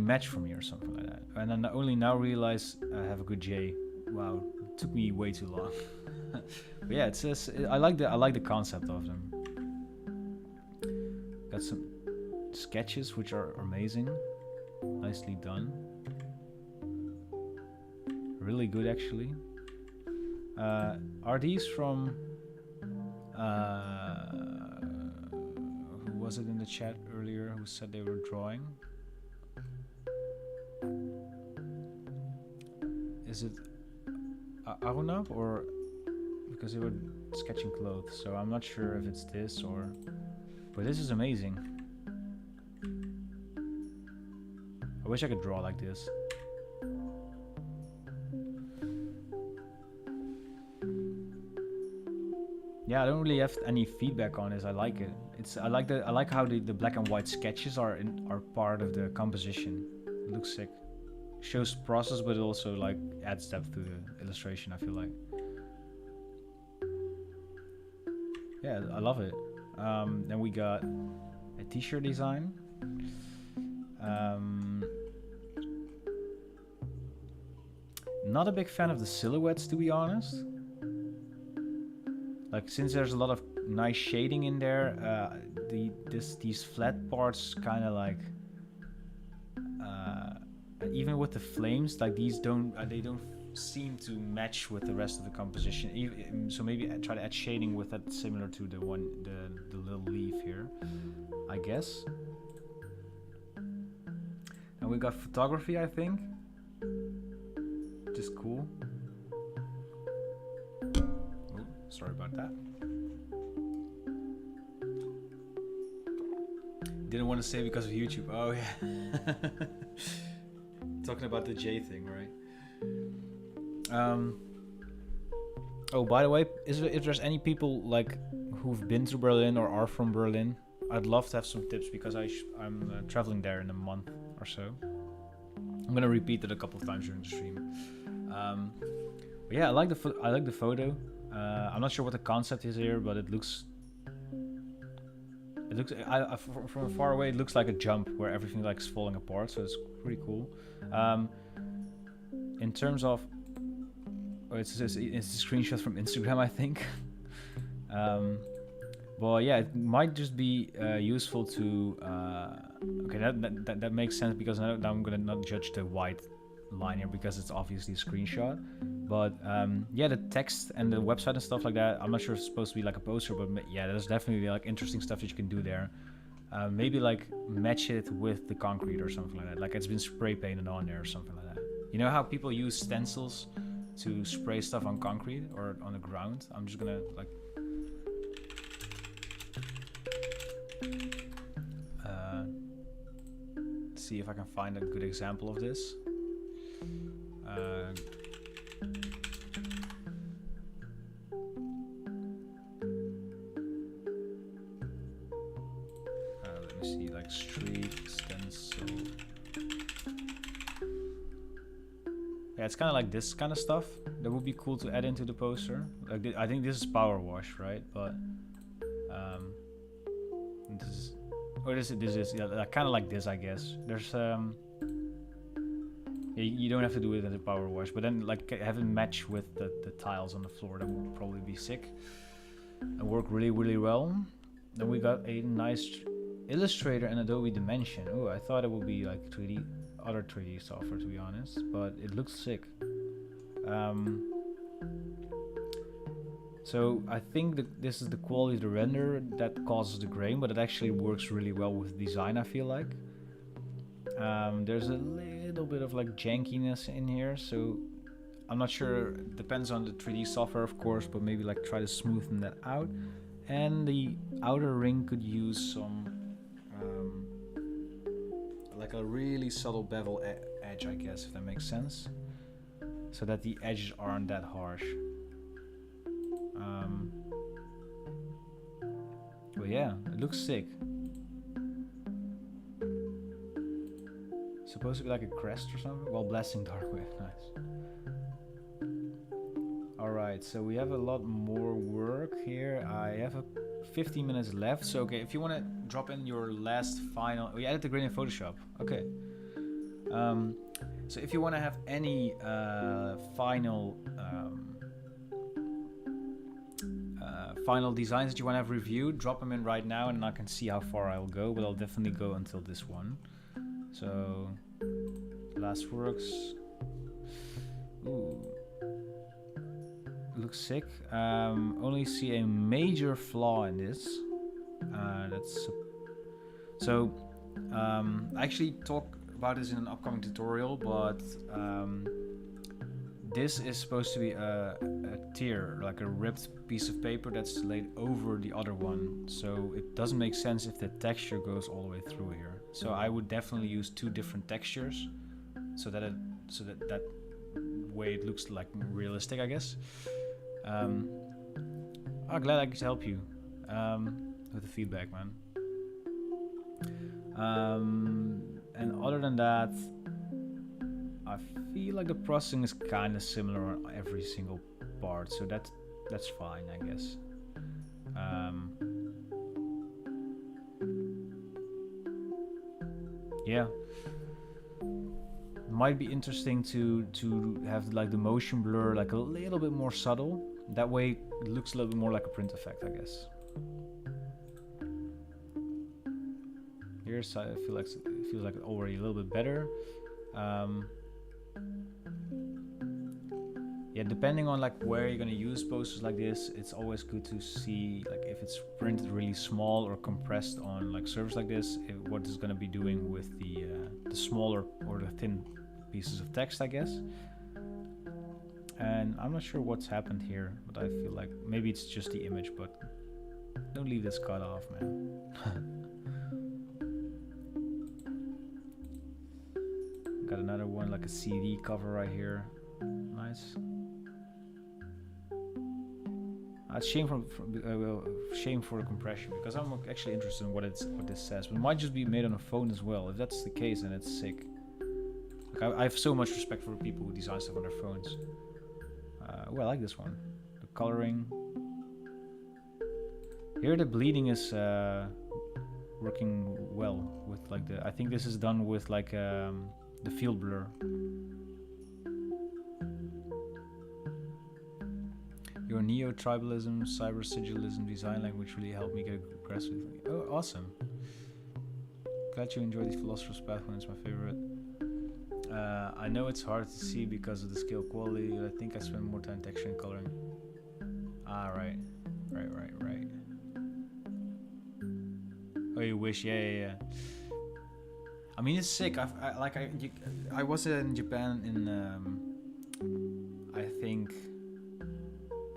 match for me or something like that. And then I only now realize I have a good J. Wow, it took me way too long. But yeah, I like the concept of them. Got some sketches which are amazing, nicely done, really good actually. Are these from who was it in the chat earlier who said they were drawing? Is it Arunab, or because they were sketching clothes, so I'm not sure if it's this or, but this is amazing. I wish I could draw like this. Yeah, I don't really have any feedback on this. I like it. I like how the black and white sketches are part of the composition. It looks sick. Shows process, but it also like adds depth to the illustration, I feel like. Yeah, I love it. Then we got a t-shirt design. Not a big fan of the silhouettes, to be honest. Like, since there's a lot of nice shading in there. These flat parts kind of like even with the flames, like these don't seem to match with the rest of the composition. So maybe I try to add shading with that, similar to the little leaf here, I guess. And we got photography, I think, which is cool. Oh, sorry about that. Didn't want to say because of YouTube. Oh yeah. Talking about the J thing, right? Oh, by the way, if there's any people like who've been to Berlin or are from Berlin, I'd love to have some tips, because I'm traveling there in a month or so. I'm gonna repeat it a couple of times during the stream. But yeah, I like the photo. I'm not sure what the concept is here, but it looks from far away, it looks like a jump where everything like is falling apart, so it's pretty cool. In terms of, it's a screenshot from Instagram, I think. But yeah, it might just be useful to. Okay, that makes sense, because now I'm gonna not judge the white line here because it's obviously a screenshot. But yeah, the text and the website and stuff like that, I'm not sure if it's supposed to be like a poster, but yeah, there's definitely like interesting stuff that you can do there. Maybe like match it with the concrete or something like that, like it's been spray painted on there or something like that. You know how people use stencils to spray stuff on concrete or on the ground? I'm just gonna like see if I can find a good example of this. Let me see, like street stencil. Yeah, it's kind of like this kind of stuff that would be cool to add into the poster. Like I think this is power wash, right? But this is, or this is yeah, kind of like this, I guess. There's you don't have to do it as a power wash, but then like have it match with the tiles on the floor. That would probably be sick and work really, really well. Then we got a nice Illustrator and Adobe Dimension. Oh, I thought it would be like other 3D software, to be honest, but it looks sick. So I think that this is the quality of the render that causes the grain, but it actually works really well with design, I feel like. There's a little bit of like jankiness in here, so I'm not sure. It depends on the 3D software, of course, but maybe like try to smoothen that out. And the outer ring could use some like a really subtle bevel edge, I guess, if that makes sense, so that the edges aren't that harsh. But yeah, it looks sick. Supposed to be like a crest or something while blasting dark wave. Nice. Alright, so we have a lot more work here. I have 15 minutes left. So okay, if you want to drop in your last final, we added the grain in Photoshop. Okay. So if you want to have any final designs that you want to have reviewed, drop them in right now, and I can see how far I'll go. But I'll definitely go until this one. So, last works. Ooh, looks sick. Only see a major flaw in this. That's so. I actually talk about this in an upcoming tutorial, but this is supposed to be a tier, like a ripped piece of paper that's laid over the other one. So it doesn't make sense if the texture goes all the way through here. So I would definitely use two different textures, so that that way it looks like realistic, I guess. I'm glad I could help you with the feedback, man. And other than that, I feel like the processing is kind of similar on every single part, so that's fine, I guess. Yeah, might be interesting to have like the motion blur like a little bit more subtle. That way it looks a little bit more like a print effect, I guess. here, so I feel like it feels like already a little bit better. Yeah, depending on like where you're gonna use posters like this, it's always good to see like if it's printed really small or compressed on like servers like this, what it's gonna be doing with the smaller or the thin pieces of text, I guess. And I'm not sure what's happened here, but I feel like maybe it's just the image, but don't leave this cut off, man. Got another one, like a CD cover right here. Nice. It's shame shame for the compression, because I'm actually interested in what this says, but it might just be made on a phone as well. If that's the case, then it's sick. Like I have so much respect for people who design stuff on their phones. Well, I like this one. The coloring. Here the bleeding is working well with like the. I think this is done with like the field blur. Your neo-tribalism, cyber-sigillism design language really helped me get aggressive. Oh, awesome. Glad you enjoyed the Philosopher's Path one, it's my favorite. I know it's hard to see because of the scale quality, but I think I spend more time texture and coloring. Ah, right. Right. Oh, you wish, yeah. I mean, it's sick. I was in Japan in, I think...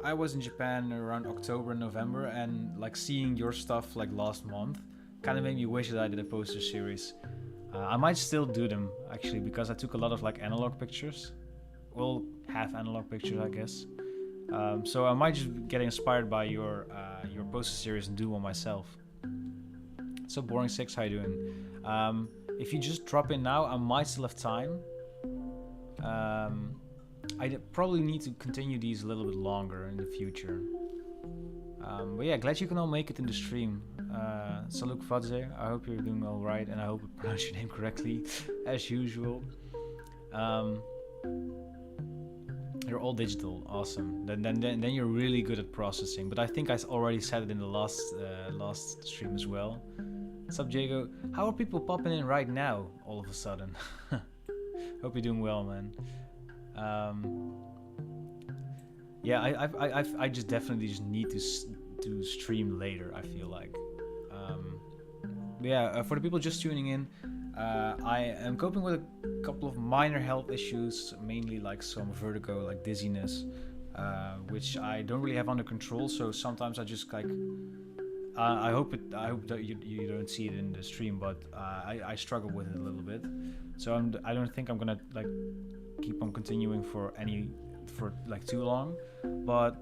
I was in Japan around October, November, and like seeing your stuff like last month kind of made me wish that I did a poster series. I might still do them actually, because I took a lot of like analog pictures, well, half analog pictures, I guess. So I might just get inspired by your poster series and do one myself. So Boring Six, how you doing? If you just drop in now, I might still have time. I probably need to continue these a little bit longer in the future. But yeah, glad you can all make it in the stream. Saluk Fadze, I hope you're doing all right, and I hope I pronounced your name correctly, as usual. You're all digital, awesome. Then you're really good at processing. But I think I already said it in the last stream as well. What's up, Jago? How are people popping in right now, all of a sudden? Hope you're doing well, man. Yeah, I just definitely just need to stream later, I feel like. Yeah, for the people just tuning in, I am coping with a couple of minor health issues, mainly like some vertigo, like dizziness, which I don't really have under control. So sometimes I just like, I hope that you don't see it in the stream, but I struggle with it a little bit. So I don't think I'm gonna like keep on continuing for like too long, but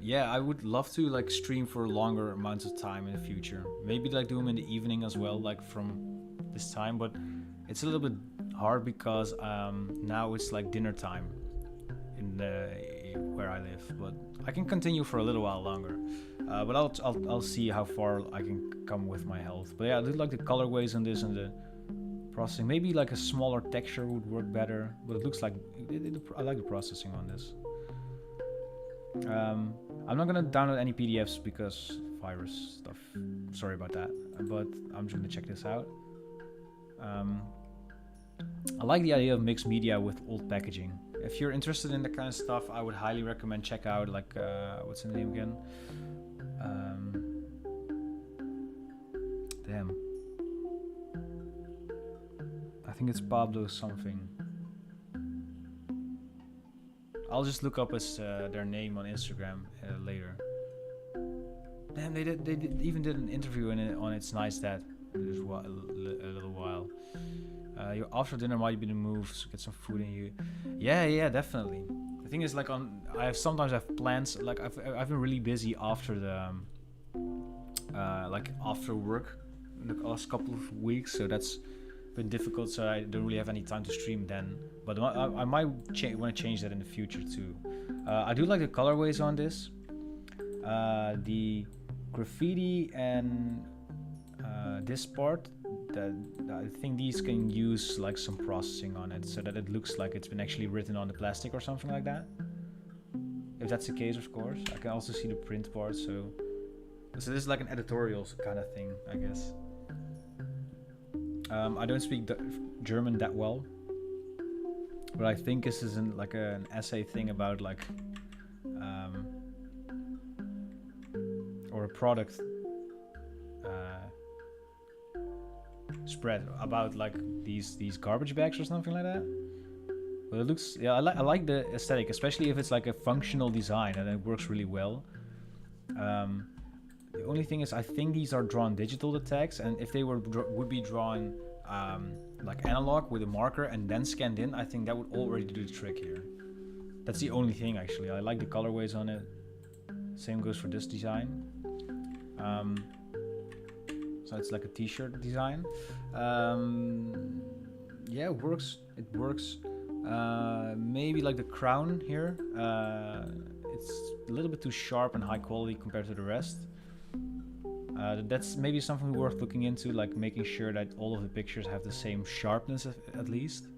yeah, I would love to like stream for longer amounts of time in the future, maybe like do them in the evening as well, like from this time, but it's a little bit hard because now it's like dinner time in where I live, but I can continue for a little while longer, but I'll see how far I can come with my health. But yeah, I do like the colorways on this and the processing. Maybe like a smaller texture would work better, but it looks like I like the processing on this. I'm not gonna download any PDFs because virus stuff. Sorry about that, but I'm just gonna check this out. I like the idea of mixed media with old packaging. If you're interested in that kind of stuff, I would highly recommend check out like what's the name again? Damn. I think it's Pablo something. I'll just look up as their name on Instagram later. Damn, they even did an interview on It's Nice That a little while. Your after dinner might be the move, so get some food in you. Yeah, definitely. The thing is, like sometimes I have plans. Like I've been really busy after the like after work in the last couple of weeks, so that's been difficult. So I don't really have any time to stream then. But I might want to change that in the future too. I do like the colorways on this. The graffiti and this part. I think these can use like some processing on it so that it looks like it's been actually written on the plastic or something like that. If that's the case, of course. I can also see the print part, so So this is like an editorial kind of thing, I guess. I don't speak German that well, but I think this isn't like an essay thing about like or a product spread about like these garbage bags or something like that. But it looks, yeah, I like the aesthetic, especially if it's like a functional design and it works really well. The only thing is, I think these are drawn digital, the tags, and if they would be drawn like analog with a marker and then scanned in, I think that would already do the trick here. That's the only thing, actually. I like the colorways on it. Same goes for this design. So it's like a t-shirt design. Yeah, it works. It works. Maybe like the crown here. It's a little bit too sharp and high quality compared to the rest. That's maybe something worth looking into, like making sure that all of the pictures have the same sharpness at least.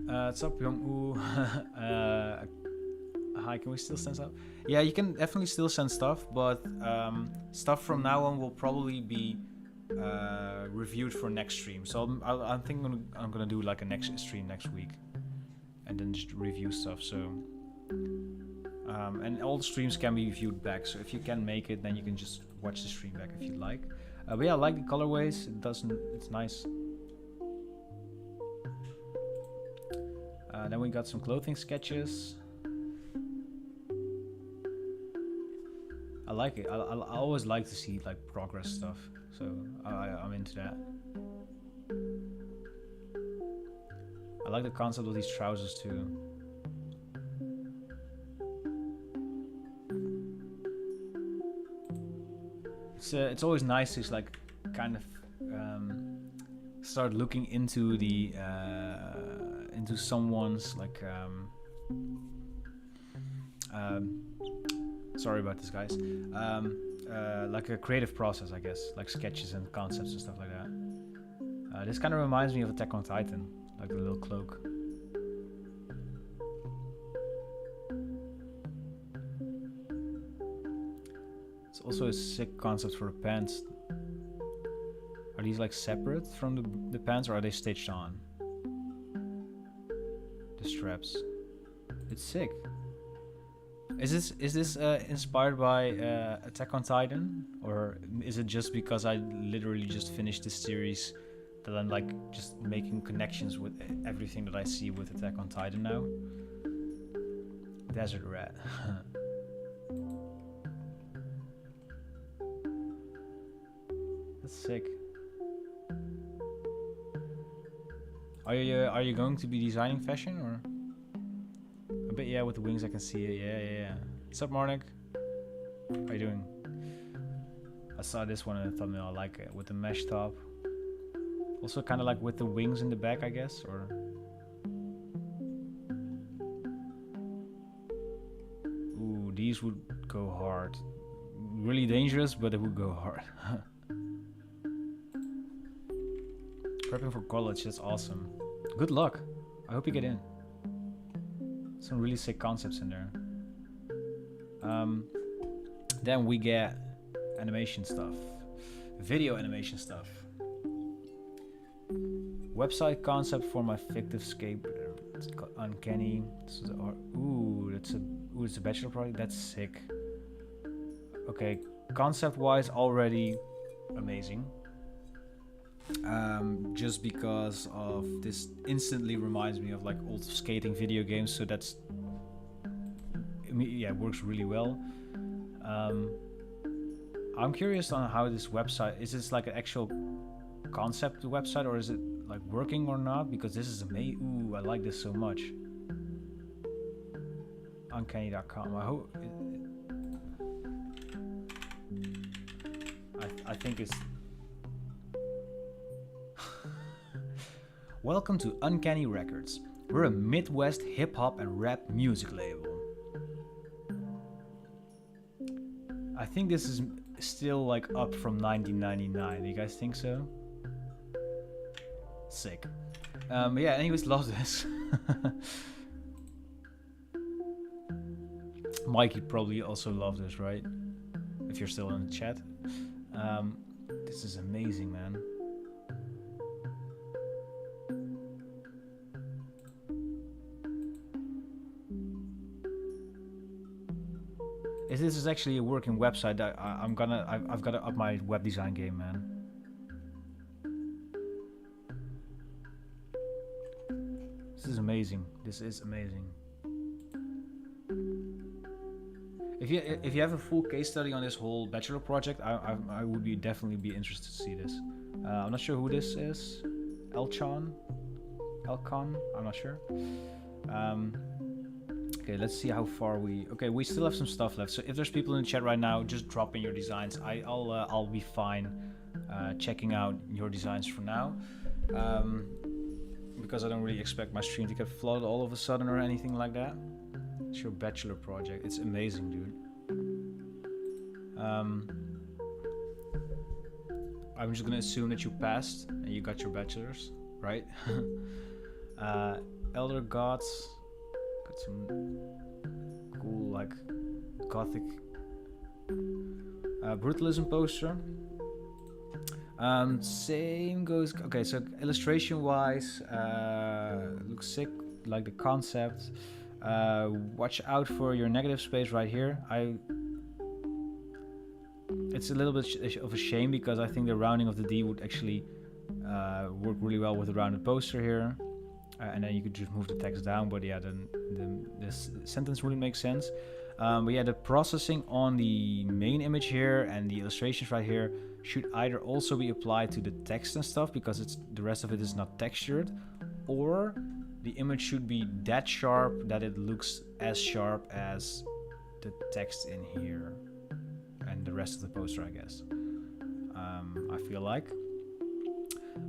What's up, Young-Woo? Hi, can we still send stuff? Yeah, you can definitely still send stuff, but stuff from now on will probably be reviewed for next stream. So I'm thinking I'm gonna do like a next stream next week, and then just review stuff. So and all the streams can be viewed back. So if you can make it, then you can just watch the stream back if you'd like. But yeah, I like the colorways. It's nice. Then we got some clothing sketches. I like it. I always like to see like progress stuff, so I'm into that. I like the concept of these trousers too. It's always nice to like kind of start looking into the into someone's like sorry about this, guys. Like a creative process, I guess, like sketches and concepts and stuff like that. This kind of reminds me of Attack on Titan, like the little cloak. It's also a sick concept for the pants. Are these like separate from the pants, or are they stitched on? The straps. It's sick. Is this inspired by Attack on Titan, or is it just because I literally just finished this series that I'm like just making connections with everything that I see with Attack on Titan now? Desert Rat. That's sick. Are you going to be designing fashion, or? A bit, yeah, with the wings I can see it. Yeah. What's up, Marnik? How you doing? I saw this one in the thumbnail. I like it with the mesh top. Also kind of like with the wings in the back, I guess, or... Ooh, these would go hard. Really dangerous, but it would go hard. Prepping for college, that's awesome. Good luck. I hope you get in. Some really sick concepts in there. Then we get animation stuff, video animation stuff, website concept for my fictive scape. It's called Uncanny. This is it's a bachelor project. That's sick. Okay, concept-wise, already amazing. Just because of this instantly reminds me of like old skating video games, so that's, I mean, yeah, it works really well. I'm curious on how this website, is this like an actual concept website, or is it like working or not? Because this is amazing. Ooh, I like this so much. Uncanny.com. I hope I think it's Welcome to Uncanny Records. We're a Midwest hip-hop and rap music label. I think this is still like up from 1999. Do you guys think so? Sick. Yeah, anyways, love this. Mikey probably also loved this, right? if you're still in the chat. This is amazing, man. If this is actually a working website, I've got to up my web design game, man. This is amazing. This is amazing. If you have a full case study on this whole bachelor project, I would definitely be interested to see this. I'm not sure who this is. Elcon, I'm not sure. Okay, let's see how far we. Okay, we still have some stuff left. So if there's people in the chat right now, just drop in your designs. I'll be fine checking out your designs for now, because I don't really expect my stream to get flooded all of a sudden or anything like that. It's your bachelor project. It's amazing, dude. I'm just gonna assume that you passed and you got your bachelor's, right? Elder Gods. Got some cool, like, gothic brutalism poster. Same goes. Okay, so illustration wise, looks sick, like the concept. Watch out for your negative space right here. It's a little bit of a shame because I think the rounding of the D would actually work really well with the rounded poster here. And then you could just move the text down, but yeah, this sentence really makes sense. But yeah, the processing on the main image here and the illustrations right here should either also be applied to the text and stuff because the rest of it is not textured, or the image should be that sharp that it looks as sharp as the text in here and the rest of the poster, I guess. I feel like.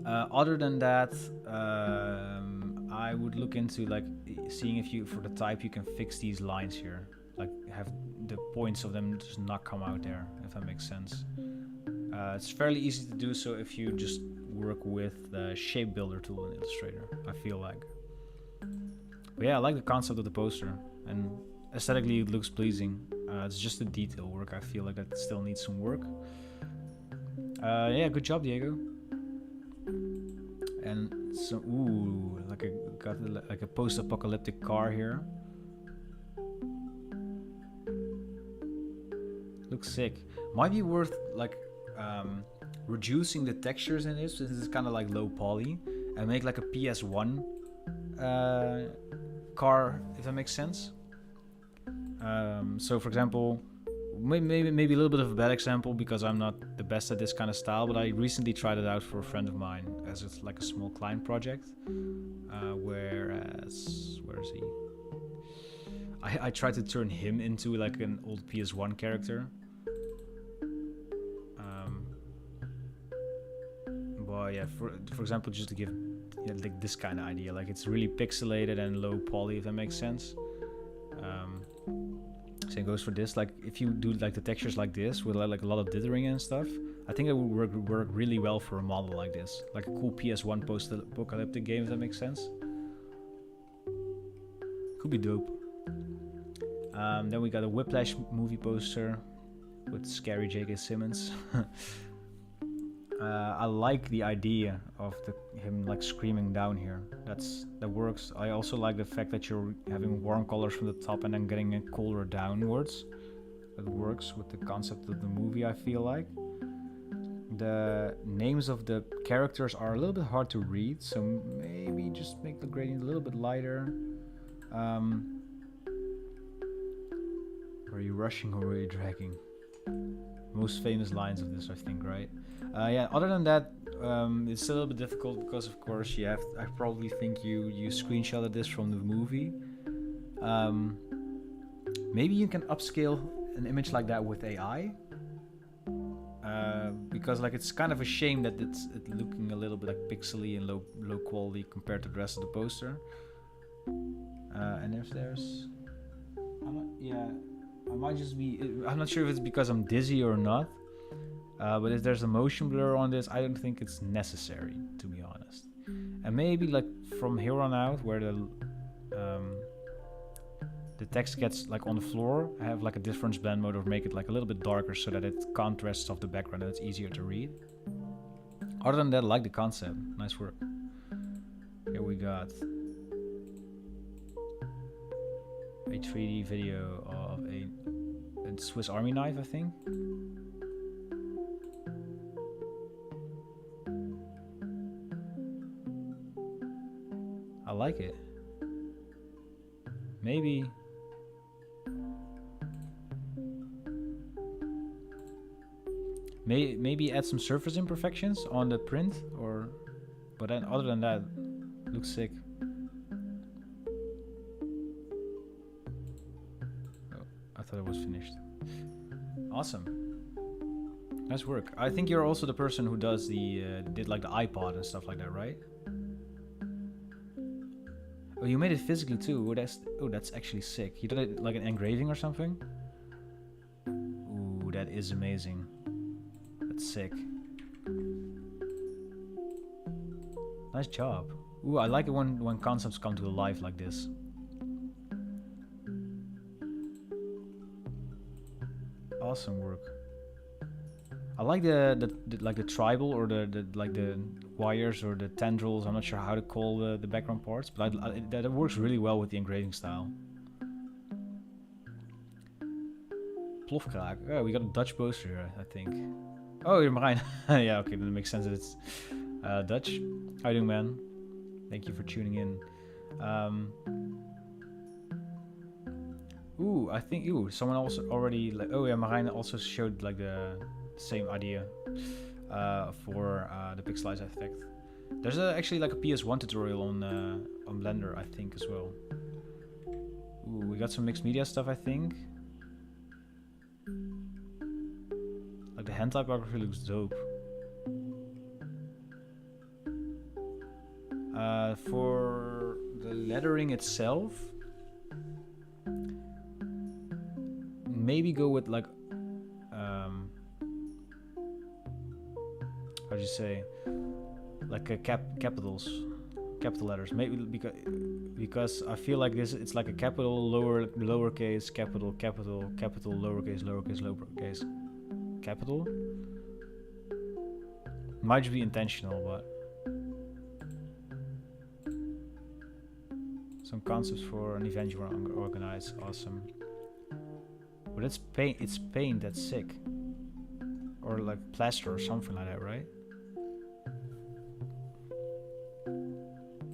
Other than that, I would look into like seeing if you, for the type, you can fix these lines here, like have the points of them just not come out there, if that makes sense. It's fairly easy to do so if you just work with the shape builder tool in Illustrator, I feel like. But yeah, I like the concept of the poster, and aesthetically it looks pleasing. It's just the detail work, I feel like that still needs some work. Yeah, good job, Diego. And so, ooh, like a post-apocalyptic car here. Looks sick. Might be worth like reducing the textures in this. This is kind of like low poly, and make like a PS1 car, if that makes sense. So, for example, maybe a little bit of a bad example because I'm not the best at this kind of style, but I recently tried it out for a friend of mine as it's like a small client project. Where is he? I tried to turn him into like an old PS1 character. But yeah, for example, just to give like this kind of idea, like it's really pixelated and low poly, if that makes sense. Same goes for this. Like if you do like the textures like this with like a lot of dithering and stuff, I think it would work really well for a model like this, like a cool PS1 post-apocalyptic game, if that makes sense. Could be dope. Then we got a Whiplash movie poster with scary J.K. Simmons. I like the idea of him like screaming down here. That works. I also like the fact that you're having warm colors from the top and then getting it colder downwards. That works with the concept of the movie, I feel like. The names of the characters are a little bit hard to read, so maybe just make the gradient a little bit lighter. Are you rushing or are you dragging? Most famous lines of this, I think, right? Yeah, other than that, it's a little bit difficult because, of course, I probably think you screenshotted this from the movie. Maybe you can upscale an image like that with AI. Because like it's kind of a shame that it's looking a little bit like pixely and low quality compared to the rest of the poster. And if there's, I might just be. I'm not sure if it's because I'm dizzy or not. But if there's a motion blur on this, I don't think it's necessary, to be honest. And maybe like from here on out, where the text gets like on the floor, I have like a difference blend mode or make it like a little bit darker so that it contrasts off the background and it's easier to read. Other than that, I like the concept. Nice work. Here we got a 3D video of a Swiss Army knife, I think. I like it. Maybe add some surface imperfections on the print, or but then other than that, looks sick. Oh, I thought it was finished. Awesome. Nice work. I think you're also the person who does the did like the iPod and stuff like that, right? Oh, you made it physically too. That's actually sick. You did it like an engraving or something? Ooh, that is amazing. That's sick. Nice job. Ooh, I like it when concepts come to life like this. Awesome work. I like the like the tribal or the like the wires or the tendrils. I'm not sure how to call the background parts, but that works really well with the engraving style. Plofkraak. Oh, we got a Dutch poster here, I think. Oh, you're Marijn. Yeah, okay, that makes sense that it's Dutch. How you doing, man? Thank you for tuning in. Ooh, I think someone also already like. Oh yeah, Marijn also showed like the same idea for the pixelize effect. There's actually like a PS1 tutorial on Blender, I think, as well. Ooh, we got some mixed media stuff, I think. Like the hand typography looks dope. For the lettering itself, maybe go with like how do you say, like a capital letters, maybe because I feel like it's like a capital lowercase capital lowercase capital. Might be intentional, but some concepts for an event you want to organize. Awesome. But it's paint, that's sick. Or like plaster or something like that, right?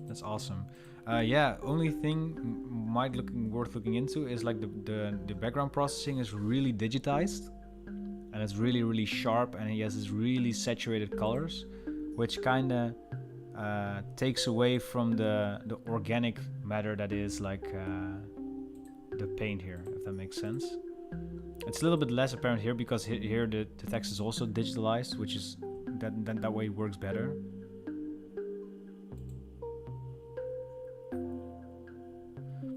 That's awesome. Yeah, only thing worth looking into is like the background processing is really digitized, and it's really sharp, and he has these really saturated colors, which kind of takes away from the organic matter that is like the paint here, if that makes sense. It's a little bit less apparent here because here the text is also digitalized, which is that way it works better.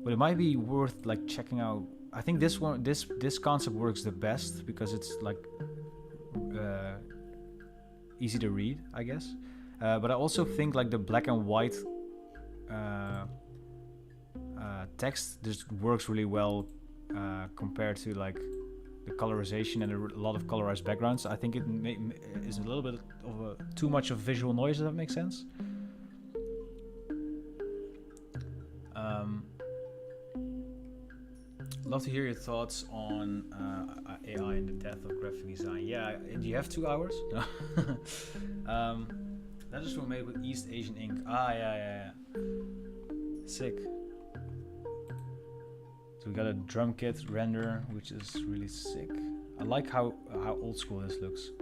But it might be worth like checking out. I think this concept works the best because it's like easy to read, I guess. But I also think like the black and white text just works really well compared to like the colorization and a lot of colorized backgrounds. I think it is a little bit of too much of visual noise, if that makes sense. Love to hear your thoughts on AI and the death of graphic design. Yeah, do you have 2 hours? No. Letters were made with East Asian ink. Ah, yeah. Sick. So we got a drum kit render, which is really sick. I like how old school this looks.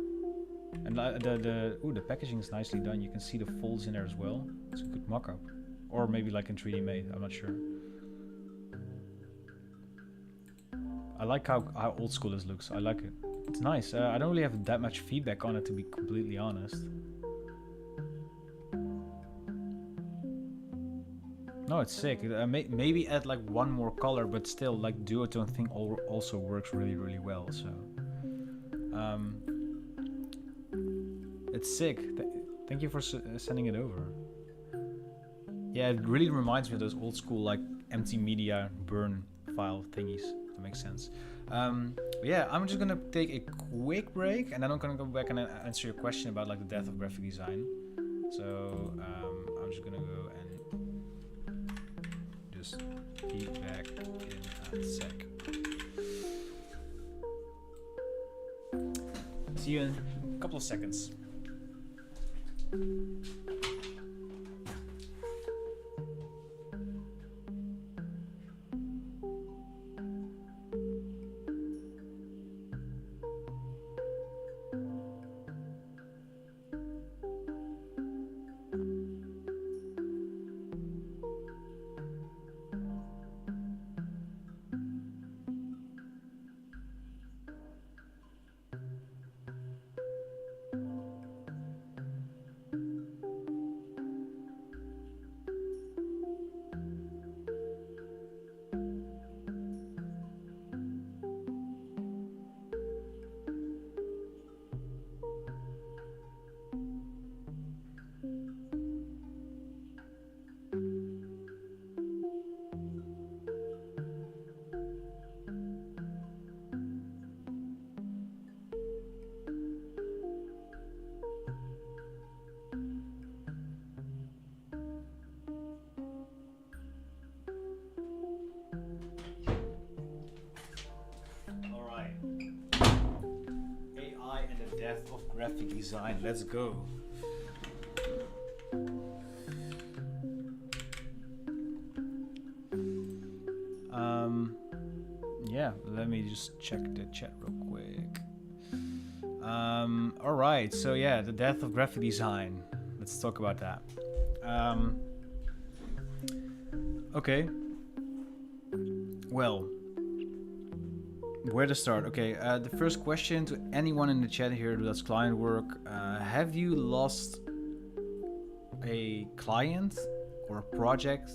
And the packaging is nicely done. You can see the folds in there as well. It's a good mock-up. Or maybe like in 3D made, I'm not sure. I like how old school this looks. I like it. It's nice. I don't really have that much feedback on it, to be completely honest. No, it's sick. Maybe add like one more color, but still, like duotone thing also works really well. So, it's sick. Thank you for sending it over. Yeah, it really reminds me of those old school like empty media burn file thingies. If that makes sense. Yeah, I'm just gonna take a quick break, and then I'm gonna go back and answer your question about like the death of graphic design. So I'm just gonna go and just be back in a sec. See you in a couple of seconds. Death of graphic design. Let's go. Yeah, let me just check the chat real quick. All right, so yeah, the death of graphic design. Let's talk about that. Okay. Well, where to start? Okay, the first question to anyone in the chat here who does client work: have you lost a client or a project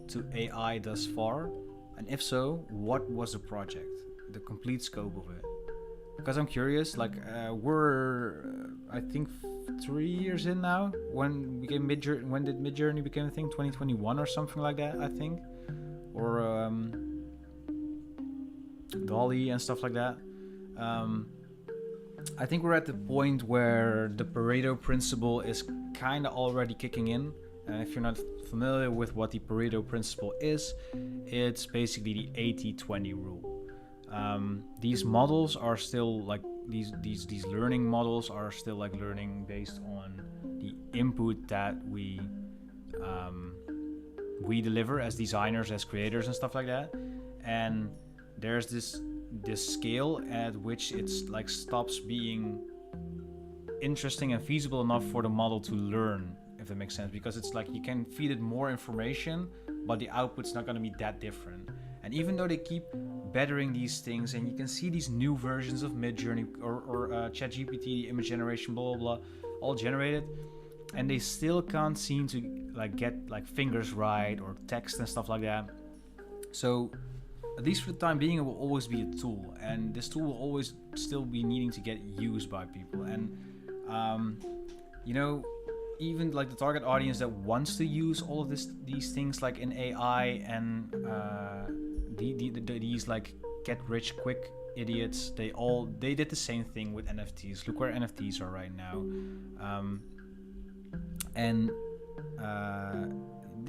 to AI thus far? And if so, what was the project? The complete scope of it? Because I'm curious. Like, we're I think 3 years in now. When became when did Midjourney become a thing? 2021 or something like that, I think, or Dolly and stuff like that. I think we're at the point where the Pareto principle is kind of already kicking in. And if you're not familiar with what the Pareto principle is, it's basically the 80-20 rule. These models are still like these learning models are still like learning based on the input that we deliver as designers, as creators, and stuff like that. And there's this scale at which it's like stops being interesting and feasible enough for the model to learn, if that makes sense, because it's like you can feed it more information, but the output's not going to be that different. And even though they keep bettering these things, and you can see these new versions of Midjourney or ChatGPT, the image generation, blah blah blah, all generated, and they still can't seem to like get like fingers right or text and stuff like that. So at least for the time being, it will always be a tool, and this tool will always still be needing to get used by people. And you know, even like the target audience that wants to use all of these things like in AI and these like get rich quick idiots, they did the same thing with NFTs. Look where NFTs are right now.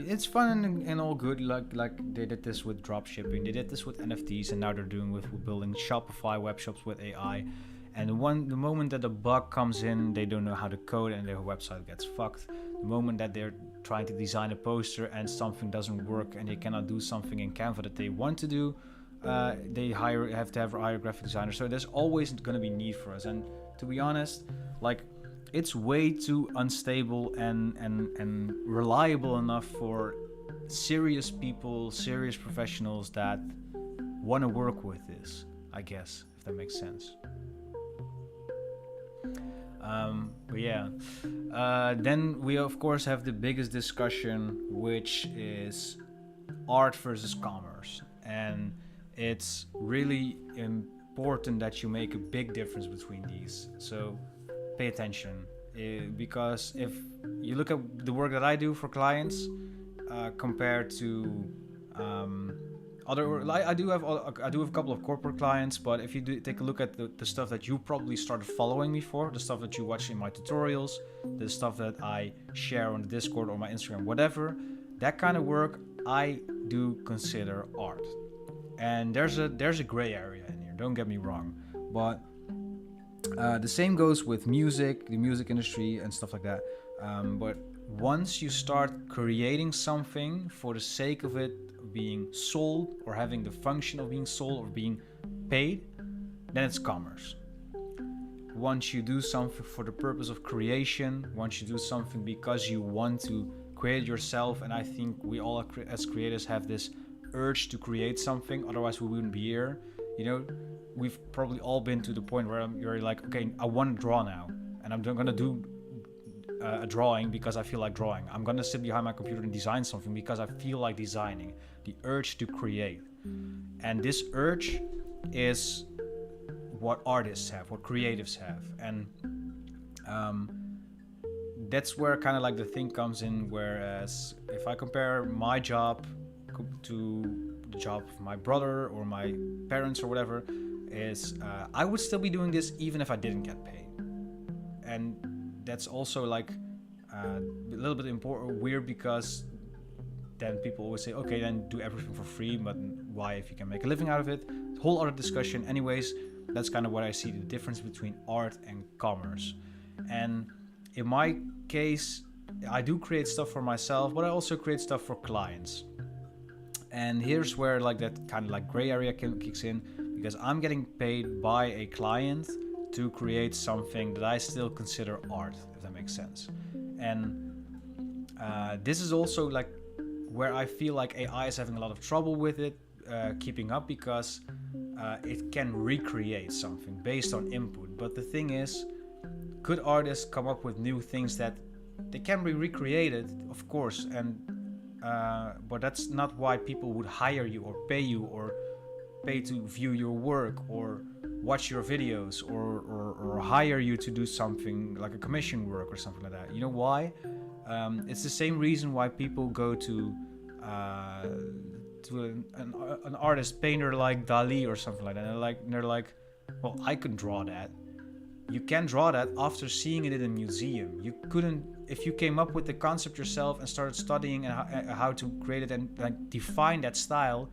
It's fun and all good. Like they did this with drop shipping, they did this with NFTs, and now they're doing with building Shopify web shops with AI. And the moment that the bug comes in, they don't know how to code and their website gets fucked. The moment that they're trying to design a poster and something doesn't work and they cannot do something in Canva that they want to do, they have to hire a graphic designer. So there's always going to be need for us. And to be honest, like, it's way too unstable and reliable enough for serious people, serious professionals that want to work with this, I guess, if that makes sense. But yeah, then we of course have the biggest discussion, which is art versus commerce. And it's really important that you make a big difference between these. So pay attention, because if you look at the work that I do for clients compared to I do have a couple of corporate clients, but if you do take a look at the stuff that you probably started following me for, the stuff that you watch in my tutorials, the stuff that I share on the Discord or my Instagram, whatever, that kind of work I do consider art. And there's a gray area in here, don't get me wrong, but the same goes with music, the music industry and stuff like that. But once you start creating something for the sake of it being sold or having the function of being sold or being paid, then it's commerce. Once you do something for the purpose of creation, once you do something because you want to create yourself, and I think we all as creators have this urge to create something, otherwise we wouldn't be here. You know, we've probably all been to the point where you're like, okay, I want to draw now, and I'm gonna do a drawing because I feel like drawing. I'm gonna sit behind my computer and design something because I feel like designing. The urge to create. And this urge is what artists have, what creatives have. And that's where kind of like the thing comes in, whereas if I compare my job to the job of my brother or my parents or whatever, is I would still be doing this even if I didn't get paid. And that's also like a little bit weird, because then people always say, okay, then do everything for free, but why if you can make a living out of it? Whole other discussion. Anyways, that's kind of what I see the difference between art and commerce. And in my case, I do create stuff for myself, but I also create stuff for clients. And here's where like that kind of like gray area kicks in, because I'm getting paid by a client to create something that I still consider art, if that makes sense. And this is also like where I feel like AI is having a lot of trouble with it keeping up, because it can recreate something based on input. But the thing is, could artists come up with new things that they can be recreated, of course, and but that's not why people would hire you or pay to view your work or watch your videos or hire you to do something like a commission work or something like that. You know why? It's the same reason why people go to an artist, painter like Dali or something like that. And they're like, well, I could draw that. You can draw that after seeing it in a museum. You couldn't, if you came up with the concept yourself and started studying how to create it and like define that style.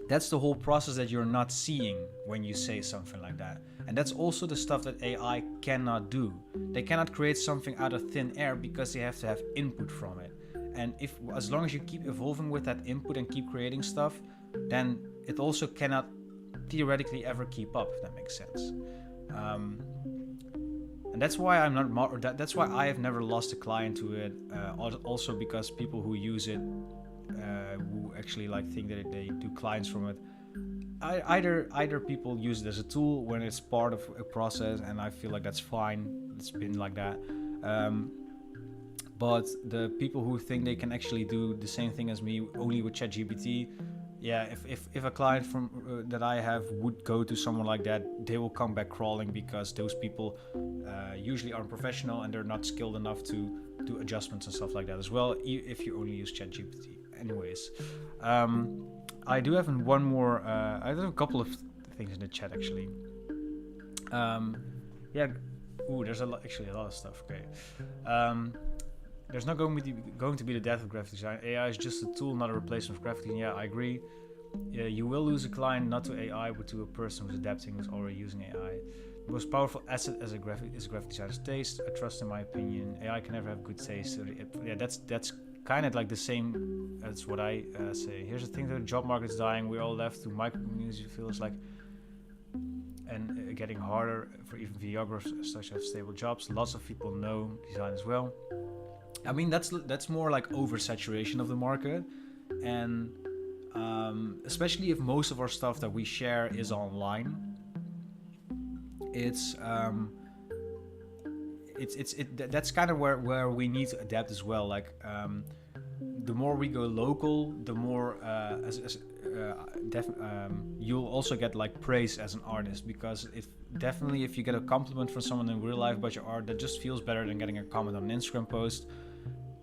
That's the whole process that you're not seeing when you say something like that. And that's also the stuff that AI cannot do. They cannot create something out of thin air because they have to have input from it. And as long as you keep evolving with that input and keep creating stuff, then it also cannot theoretically ever keep up, if that makes sense. And that's why that's why I have never lost a client to it. Also because people who use it, who actually like think that they do clients from it, either people use it as a tool when it's part of a process, and I feel like that's fine. It's been like that. But the people who think they can actually do the same thing as me only with ChatGPT, yeah, if a client from that I have would go to someone like that, they will come back crawling, because those people usually aren't professional and they're not skilled enough to do adjustments and stuff like that as well, if you only use ChatGPT. Anyways, I do have one more. I have a couple of things in the chat actually. Yeah. Ooh, there's actually a lot of stuff. Okay. There's not going to be the death of graphic design. AI is just a tool, not a replacement of graphic design. Yeah, I agree. Yeah, you will lose a client not to AI, but to a person who's adapting, who's already using AI. The most powerful asset as a graphic designer's taste. I trust, in my opinion. AI can never have good taste. So yeah, that's kind of like the same. That's what I say. Here's the thing: the job market's dying. We're all left to micro communities. It feels like, and getting harder for even videographers such as stable jobs. Lots of people know design as well. I mean, that's more like oversaturation of the market, and especially if most of our stuff that we share is online, that's kind of where we need to adapt as well. Like the more we go local, the more you'll also get like praise as an artist, because if you get a compliment from someone in real life about your art, that just feels better than getting a comment on an Instagram post.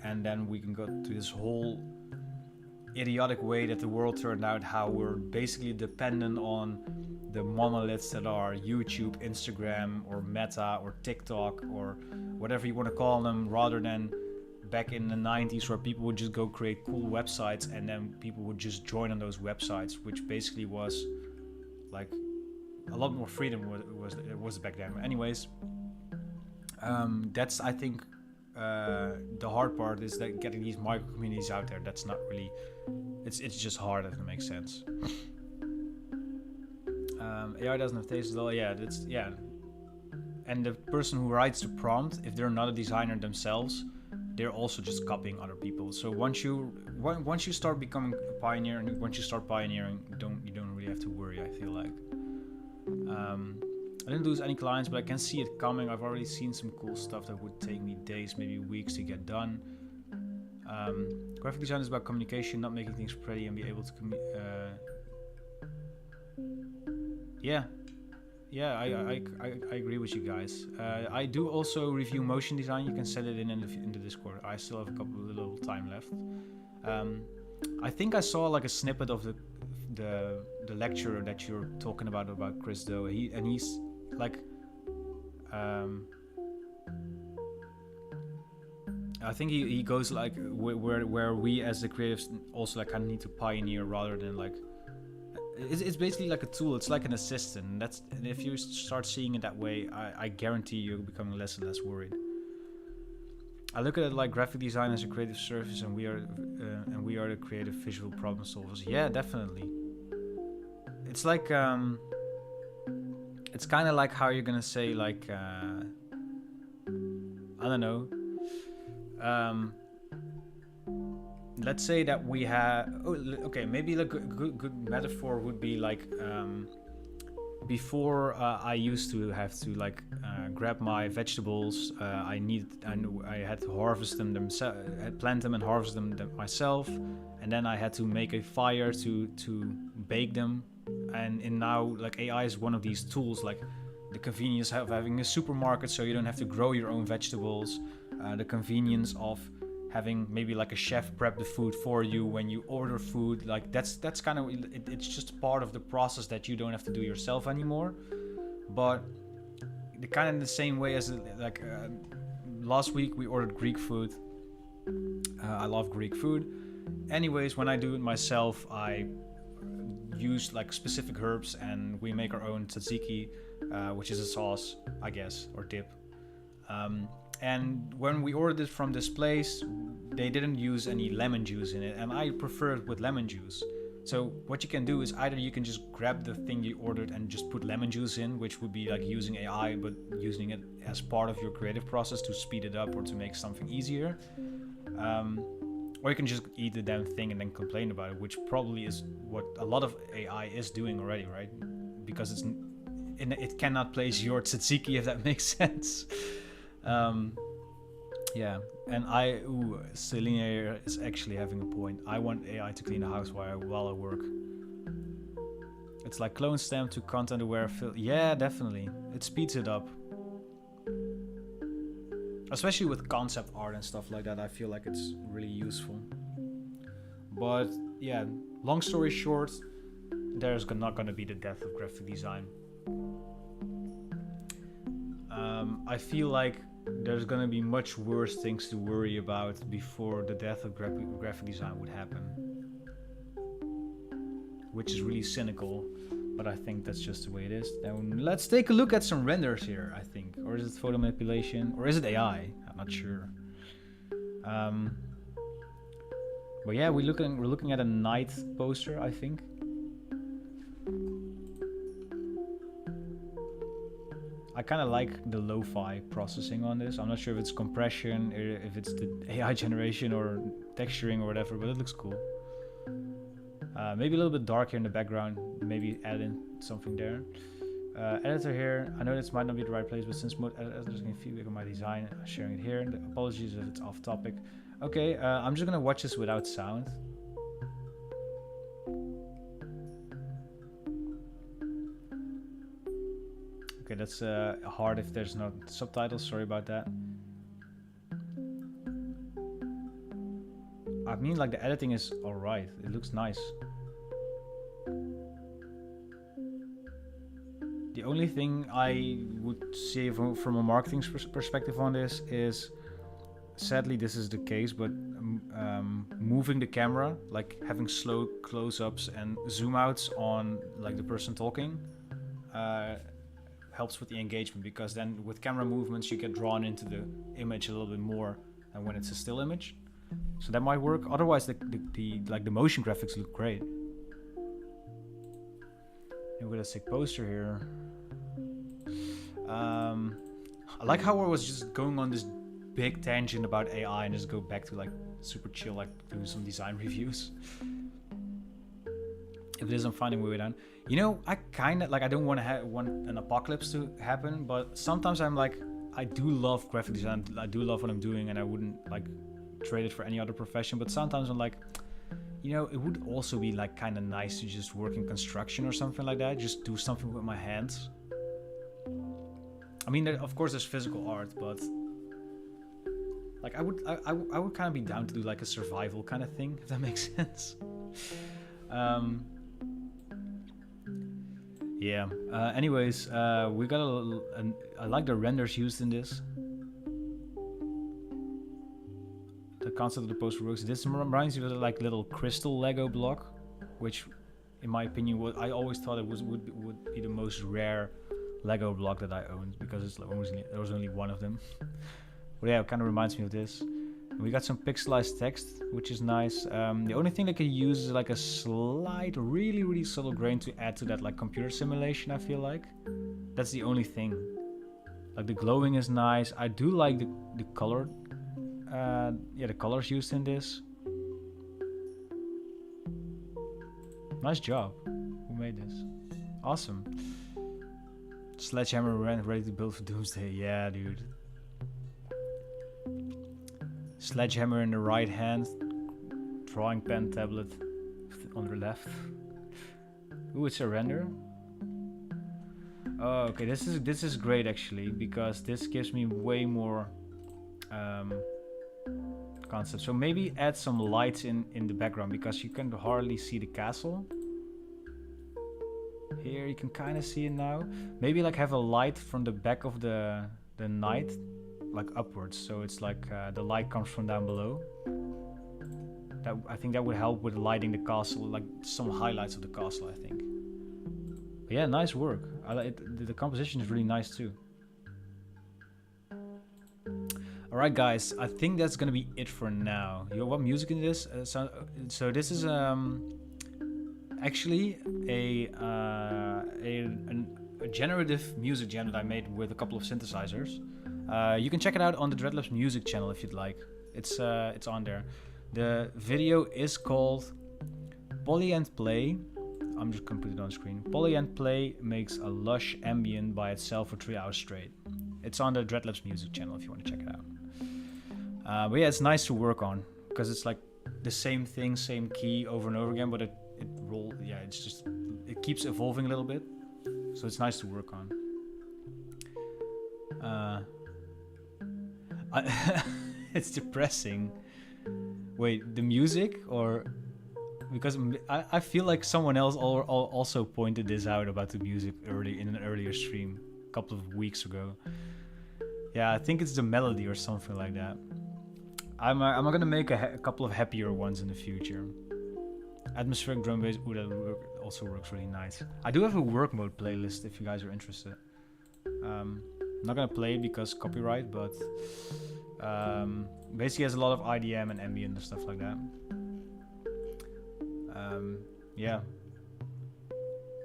And then we can go to this whole idiotic way that the world turned out, how we're basically dependent on the monoliths that are YouTube, Instagram, or Meta, or TikTok, or whatever you want to call them, rather than back in the 90s where people would just go create cool websites and then people would just join on those websites, which basically was like a lot more freedom was back then. Anyways, that's, I think, the hard part is that getting these micro communities out there. That's not really, it's just hard, if it makes sense. AI doesn't have taste as well. Yeah, and the person who writes the prompt, if they're not a designer themselves, they're also just copying other people. So once you start becoming a pioneer, and once you start pioneering, you don't really have to worry, I feel like. I didn't lose any clients, but I can see it coming. I've already seen some cool stuff that would take me days, maybe weeks to get done. Graphic design is about communication, not making things pretty, and be able to I agree with you guys. I do also review motion design. You can send it in the Discord. I still have a little time left. I think I saw like a snippet of the lecture that you're talking about Chris though. He's like, I think he goes like where we as the creatives also like kind of need to pioneer rather than like. It's basically like a tool. It's like an assistant. And if you start seeing it that way, I guarantee you're becoming less and less worried. I look at it like graphic design as a creative service, and we are the creative visual problem solvers. Yeah, definitely. It's like it's kind of like how you're gonna say like I don't know. Let's say that we have, maybe like a good metaphor would be like, before I used to have to like grab my vegetables. I had to harvest them plant them and harvest them myself, and then I had to make a fire to bake them. And now like AI is one of these tools, like the convenience of having a supermarket, so you don't have to grow your own vegetables. The convenience of having maybe like a chef prep the food for you when you order food, like that's kind of it's just part of the process that you don't have to do yourself anymore. But the kind of the same way as like last week we ordered Greek food. I love Greek food. Anyways, when I do it myself, I use like specific herbs, and we make our own tzatziki, which is a sauce, I guess, or dip. And when we ordered it from this place, they didn't use any lemon juice in it, and I prefer it with lemon juice. So what you can do is either you can just grab the thing you ordered and just put lemon juice in, which would be like using AI, but using it as part of your creative process to speed it up or to make something easier. Or you can just eat the damn thing and then complain about it, which probably is what a lot of AI is doing already, right? Because it cannot place your tzatziki, if that makes sense. Yeah, and Selena is actually having a point. I want AI to clean the house while I work. It's like clone stamp to content aware yeah, definitely. It speeds it up. Especially with concept art and stuff like that, I feel like it's really useful. But yeah, long story short, there's not gonna be the death of graphic design. I feel like there's gonna be much worse things to worry about before the death of graphic design would happen, which is really cynical, but I think that's just the way it is. Now let's take a look at some renders here, I think. Or is it photo manipulation, or is it AI? I'm not sure. But yeah, we're looking at a night poster, I think. I kind of like the lo-fi processing on this. I'm not sure if it's compression, if it's the AI generation or texturing or whatever, but it looks cool. Maybe a little bit dark here in the background. Maybe add in something there. Editor here. I know this might not be the right place, but since most editors can feedback on my design, I'm sharing it here. Apologies if it's off topic. Okay, I'm just gonna watch this without sound. Okay, that's hard if there's no subtitles. Sorry about that. I mean, like the editing is alright. It looks nice. The only thing I would say from a marketing perspective on this is, sadly this is the case, but moving the camera, like having slow close-ups and zoom outs on like the person talking, helps with the engagement, because then with camera movements you get drawn into the image a little bit more than when it's a still image. So that might work. Otherwise the motion graphics look great. And we got a sick poster here. I like how I was just going on this big tangent about AI and just go back to like super chill, like doing some design reviews. If it is, I'm finding my way down. You know, I kind of like, I don't want an apocalypse to happen, but sometimes I'm like, I do love graphic design. I do love what I'm doing, and I wouldn't like trade it for any other profession. But sometimes I'm like, you know, it would also be like kind of nice to just work in construction or something like that. Just do something with my hands. I mean, of course, there's physical art, but like I would kind of be down to do like a survival kind of thing, if that makes sense. Yeah. Anyways, we got I like the renders used in this. The concept of the poster works. This reminds me of like little crystal Lego block, which, in my opinion, I always thought it would be the most rare Lego block that I owned, because there was only one of them. But yeah, it kind of reminds me of this. We got some pixelized text, which is nice. The only thing that could use is like a slight, really subtle grain to add to that like computer simulation, I feel like. That's the only thing. Like the glowing is nice. I do like the color. Yeah, the colors used in this. Nice job. Who made this? Awesome. Sledgehammer ready to build for Doomsday. Yeah, dude. Sledgehammer in the right hand, drawing pen tablet on the left. Ooh, it's a render. Oh, okay, this is great actually, because this gives me way more concept. So maybe add some lights in the background, because you can hardly see the castle. Here you can kind of see it now. Maybe like have a light from the back of the knight, like upwards, so it's like the light comes from down below. I think that would help with lighting the castle, like some highlights of the castle, I think. But yeah, nice work. The composition is really nice too. Alright guys, I think that's gonna be it for now. You want music in this? So this is actually a generative music jam that I made with a couple of synthesizers. You can check it out on the Dreadlabs music channel if you'd like. It's on there. The video is called Poly and Play. I'm just gonna put it on screen. Poly and Play makes a lush ambient by itself for 3 hours straight. It's on the Dreadlabs music channel if you want to check it out. But yeah, it's nice to work on, because it's like the same thing, same key over and over again, but it keeps evolving a little bit, so it's nice to work on. It's depressing. Wait, the music, or because I feel like someone else also pointed this out about the music in an earlier stream a couple of weeks ago. Yeah, I think it's the melody or something like that. I'm gonna make a couple of happier ones in the future. Atmospheric drum bass, ooh, that also works really nice. I do have a work mode playlist if you guys are interested. I'm not gonna play it because copyright, but basically has a lot of IDM and ambient and stuff like that. Yeah.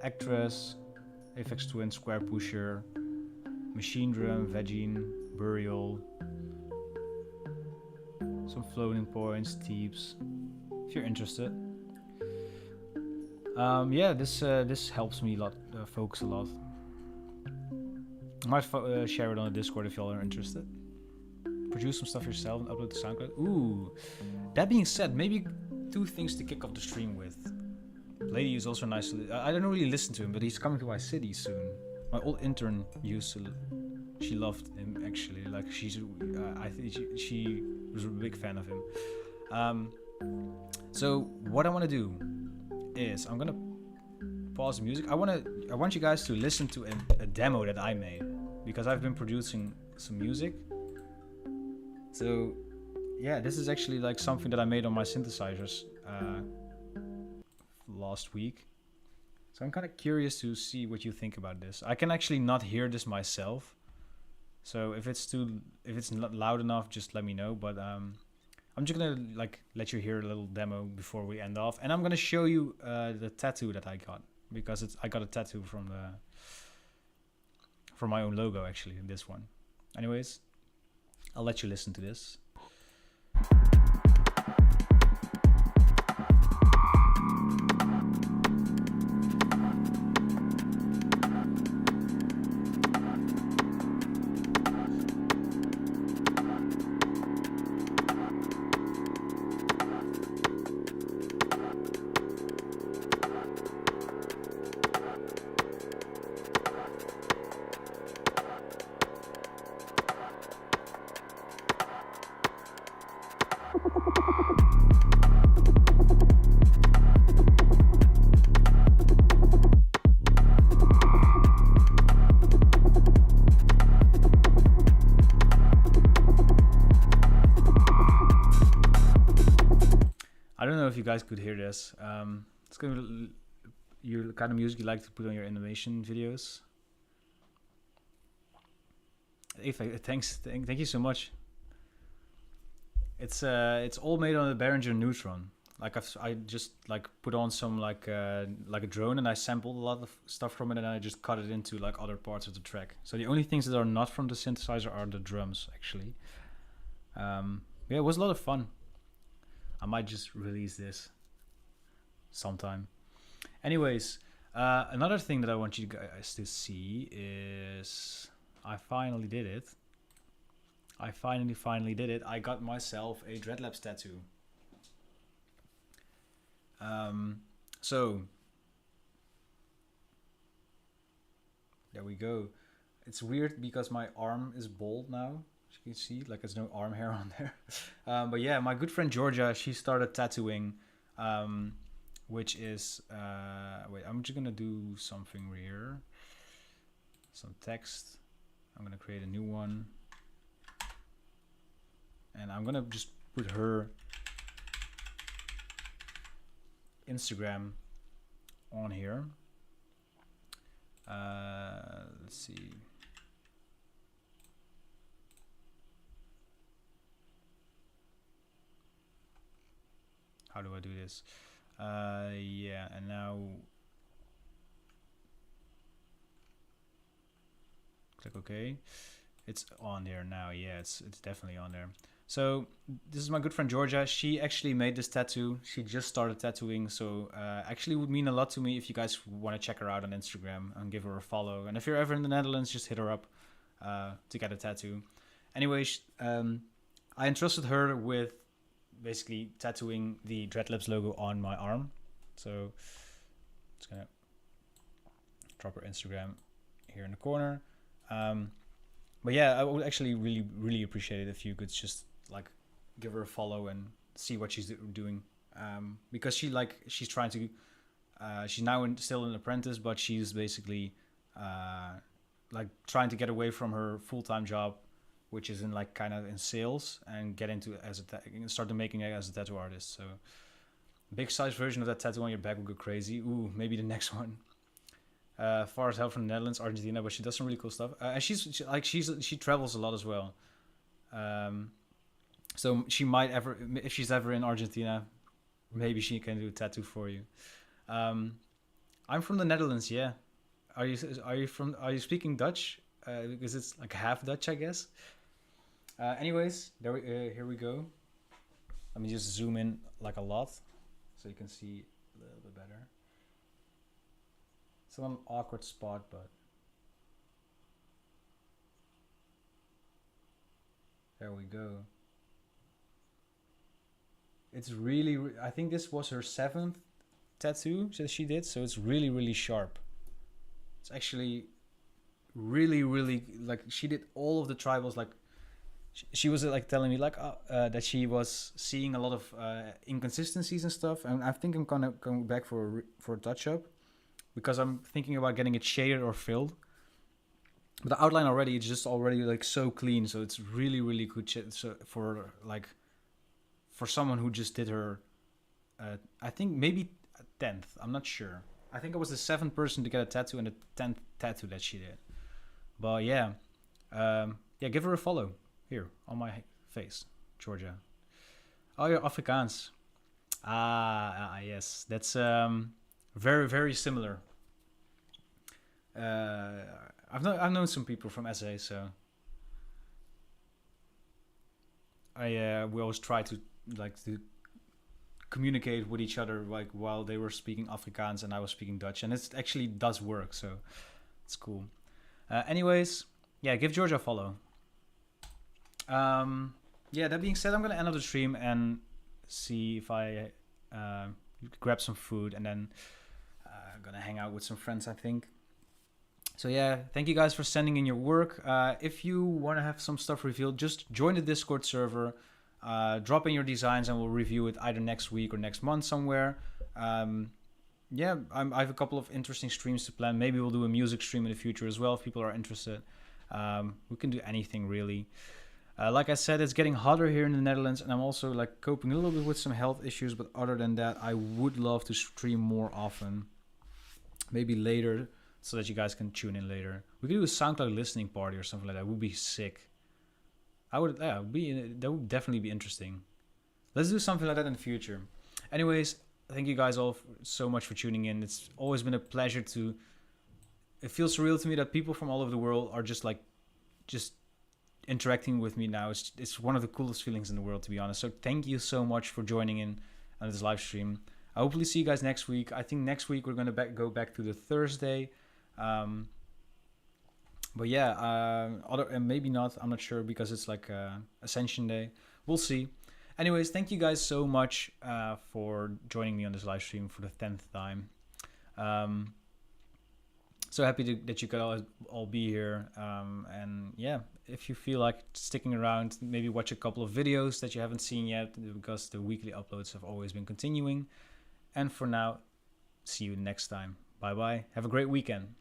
Actress, Aphex Twin, Square Pusher, Machine Drum, Vagine, Burial, some floating points, teeps, if you're interested. Yeah, this helps me a lot, focus a lot. I might share it on the Discord if y'all are interested. Produce some stuff yourself and upload to SoundCloud. Ooh, that being said, maybe 2 things to kick off the stream with. Lady is also nice. I don't really listen to him, but he's coming to my city soon. My old intern used to. She loved him actually. Like I think she was a big fan of him. So what I want to do is I'm gonna pause the music. I want you guys to listen to a demo that I made, because I've been producing some music. So yeah, this is actually like something that I made on my synthesizers last week. So I'm kind of curious to see what you think about this. I can actually not hear this myself, so if it's not loud enough, just let me know. But I'm just gonna like let you hear a little demo before we end off, and I'm gonna show you the tattoo that I got, because I got a tattoo from my own logo, actually, this one. Anyways, I'll let you listen to this. I don't know if you guys could hear this. It's gonna be your kind of music you like to put on your animation videos. Thank you so much. It's all made on a Behringer Neutron. Like I just like put on some like a drone, and I sampled a lot of stuff from it, and I just cut it into like other parts of the track. So the only things that are not from the synthesizer are the drums, actually. Yeah, it was a lot of fun. I might just release this sometime. Anyways, another thing that I want you guys to see is I finally did it. I finally did it. I got myself a Dreadlabs tattoo. So there we go. It's weird because my arm is bald now. As you can see, like there's no arm hair on there. But yeah, my good friend Georgia, she started tattooing, which is wait, I'm just gonna do something here. Some text. I'm gonna create a new one, and I'm gonna just put her Instagram on here. Let's see. How do I do this? Yeah, and now click OK. It's on there now. Yeah, it's definitely on there. So this is my good friend Georgia. She actually made this tattoo. She just started tattooing, so actually would mean a lot to me if you guys want to check her out on Instagram and give her a follow. And if you're ever in the Netherlands, just hit her up to get a tattoo. Anyways, I entrusted her with basically tattooing the Dreadlabs logo on my arm. So just gonna drop her Instagram here in the corner. But yeah, I would actually really appreciate it if you could just like give her a follow and see what she's doing, because she's trying to she's now still an apprentice, but she's basically like trying to get away from her full-time job, which is in like kind of in sales, and get into start making it as a tattoo artist. So big size version of that tattoo on your back would go crazy. Ooh, maybe the next one. Far as hell from the Netherlands, Argentina, but she does some really cool stuff. And she travels a lot as well. So she might if she's ever in Argentina, maybe she can do a tattoo for you. I'm from the Netherlands, yeah. Are you speaking Dutch? Because it's like half Dutch, I guess. Anyways, here we go. Let me just zoom in like a lot so you can see a little bit better. It's an awkward spot, but there we go. It's really, I think this was her 7th tattoo that she did, so it's really sharp. It's actually really like she did all of the tribals like she was like telling me like that she was seeing a lot of inconsistencies and stuff, and I think I'm gonna go back for a touch up because I'm thinking about getting it shaded or filled. But the outline already, it's just already like so clean, so it's really good so for like for someone who just did her I think maybe 10th, I'm not sure. I think I was the 7th person to get a tattoo and the 10th tattoo that she did. But yeah, yeah, give her a follow here on my face, Georgia. Oh, you're Afrikaans. Yes, that's very similar. I've known some people from SA, so we always try to to communicate with each other like while they were speaking Afrikaans and I was speaking Dutch, and it actually does work, so it's cool. Anyways, yeah, give Georgia a follow. Yeah, that being said, I'm gonna end up the stream and see if I grab some food, and then I'm gonna hang out with some friends, I think. So yeah, thank you guys for sending in your work. If you want to have some stuff revealed, just join the Discord server, drop in your designs, and we'll review it either next week or next month somewhere. Yeah, I have a couple of interesting streams to plan. Maybe we'll do a music stream in the future as well if people are interested. We can do anything really. Like I said, it's getting hotter here in the Netherlands, and I'm also like coping a little bit with some health issues. But other than that, I would love to stream more often. Maybe later, so that you guys can tune in later. We could do a SoundCloud listening party or something like that. It would be sick. That would definitely be interesting. Let's do something like that in the future. Anyways, thank you guys all so much for tuning in. It's always been a pleasure to... It feels surreal to me that people from all over the world are just interacting with me now. It's one of the coolest feelings in the world, to be honest. So thank you so much for joining in on this live stream. I hopefully see you guys next week. I think next week we're going to go back to the Thursday. But yeah, maybe not. I'm not sure because it's like Ascension Day. We'll see. Anyways, thank you guys so much for joining me on this live stream for the 10th time. So happy that you could all be here. And yeah, if you feel like sticking around, maybe watch a couple of videos that you haven't seen yet, because the weekly uploads have always been continuing. And for now, see you next time. Bye bye. Have a great weekend.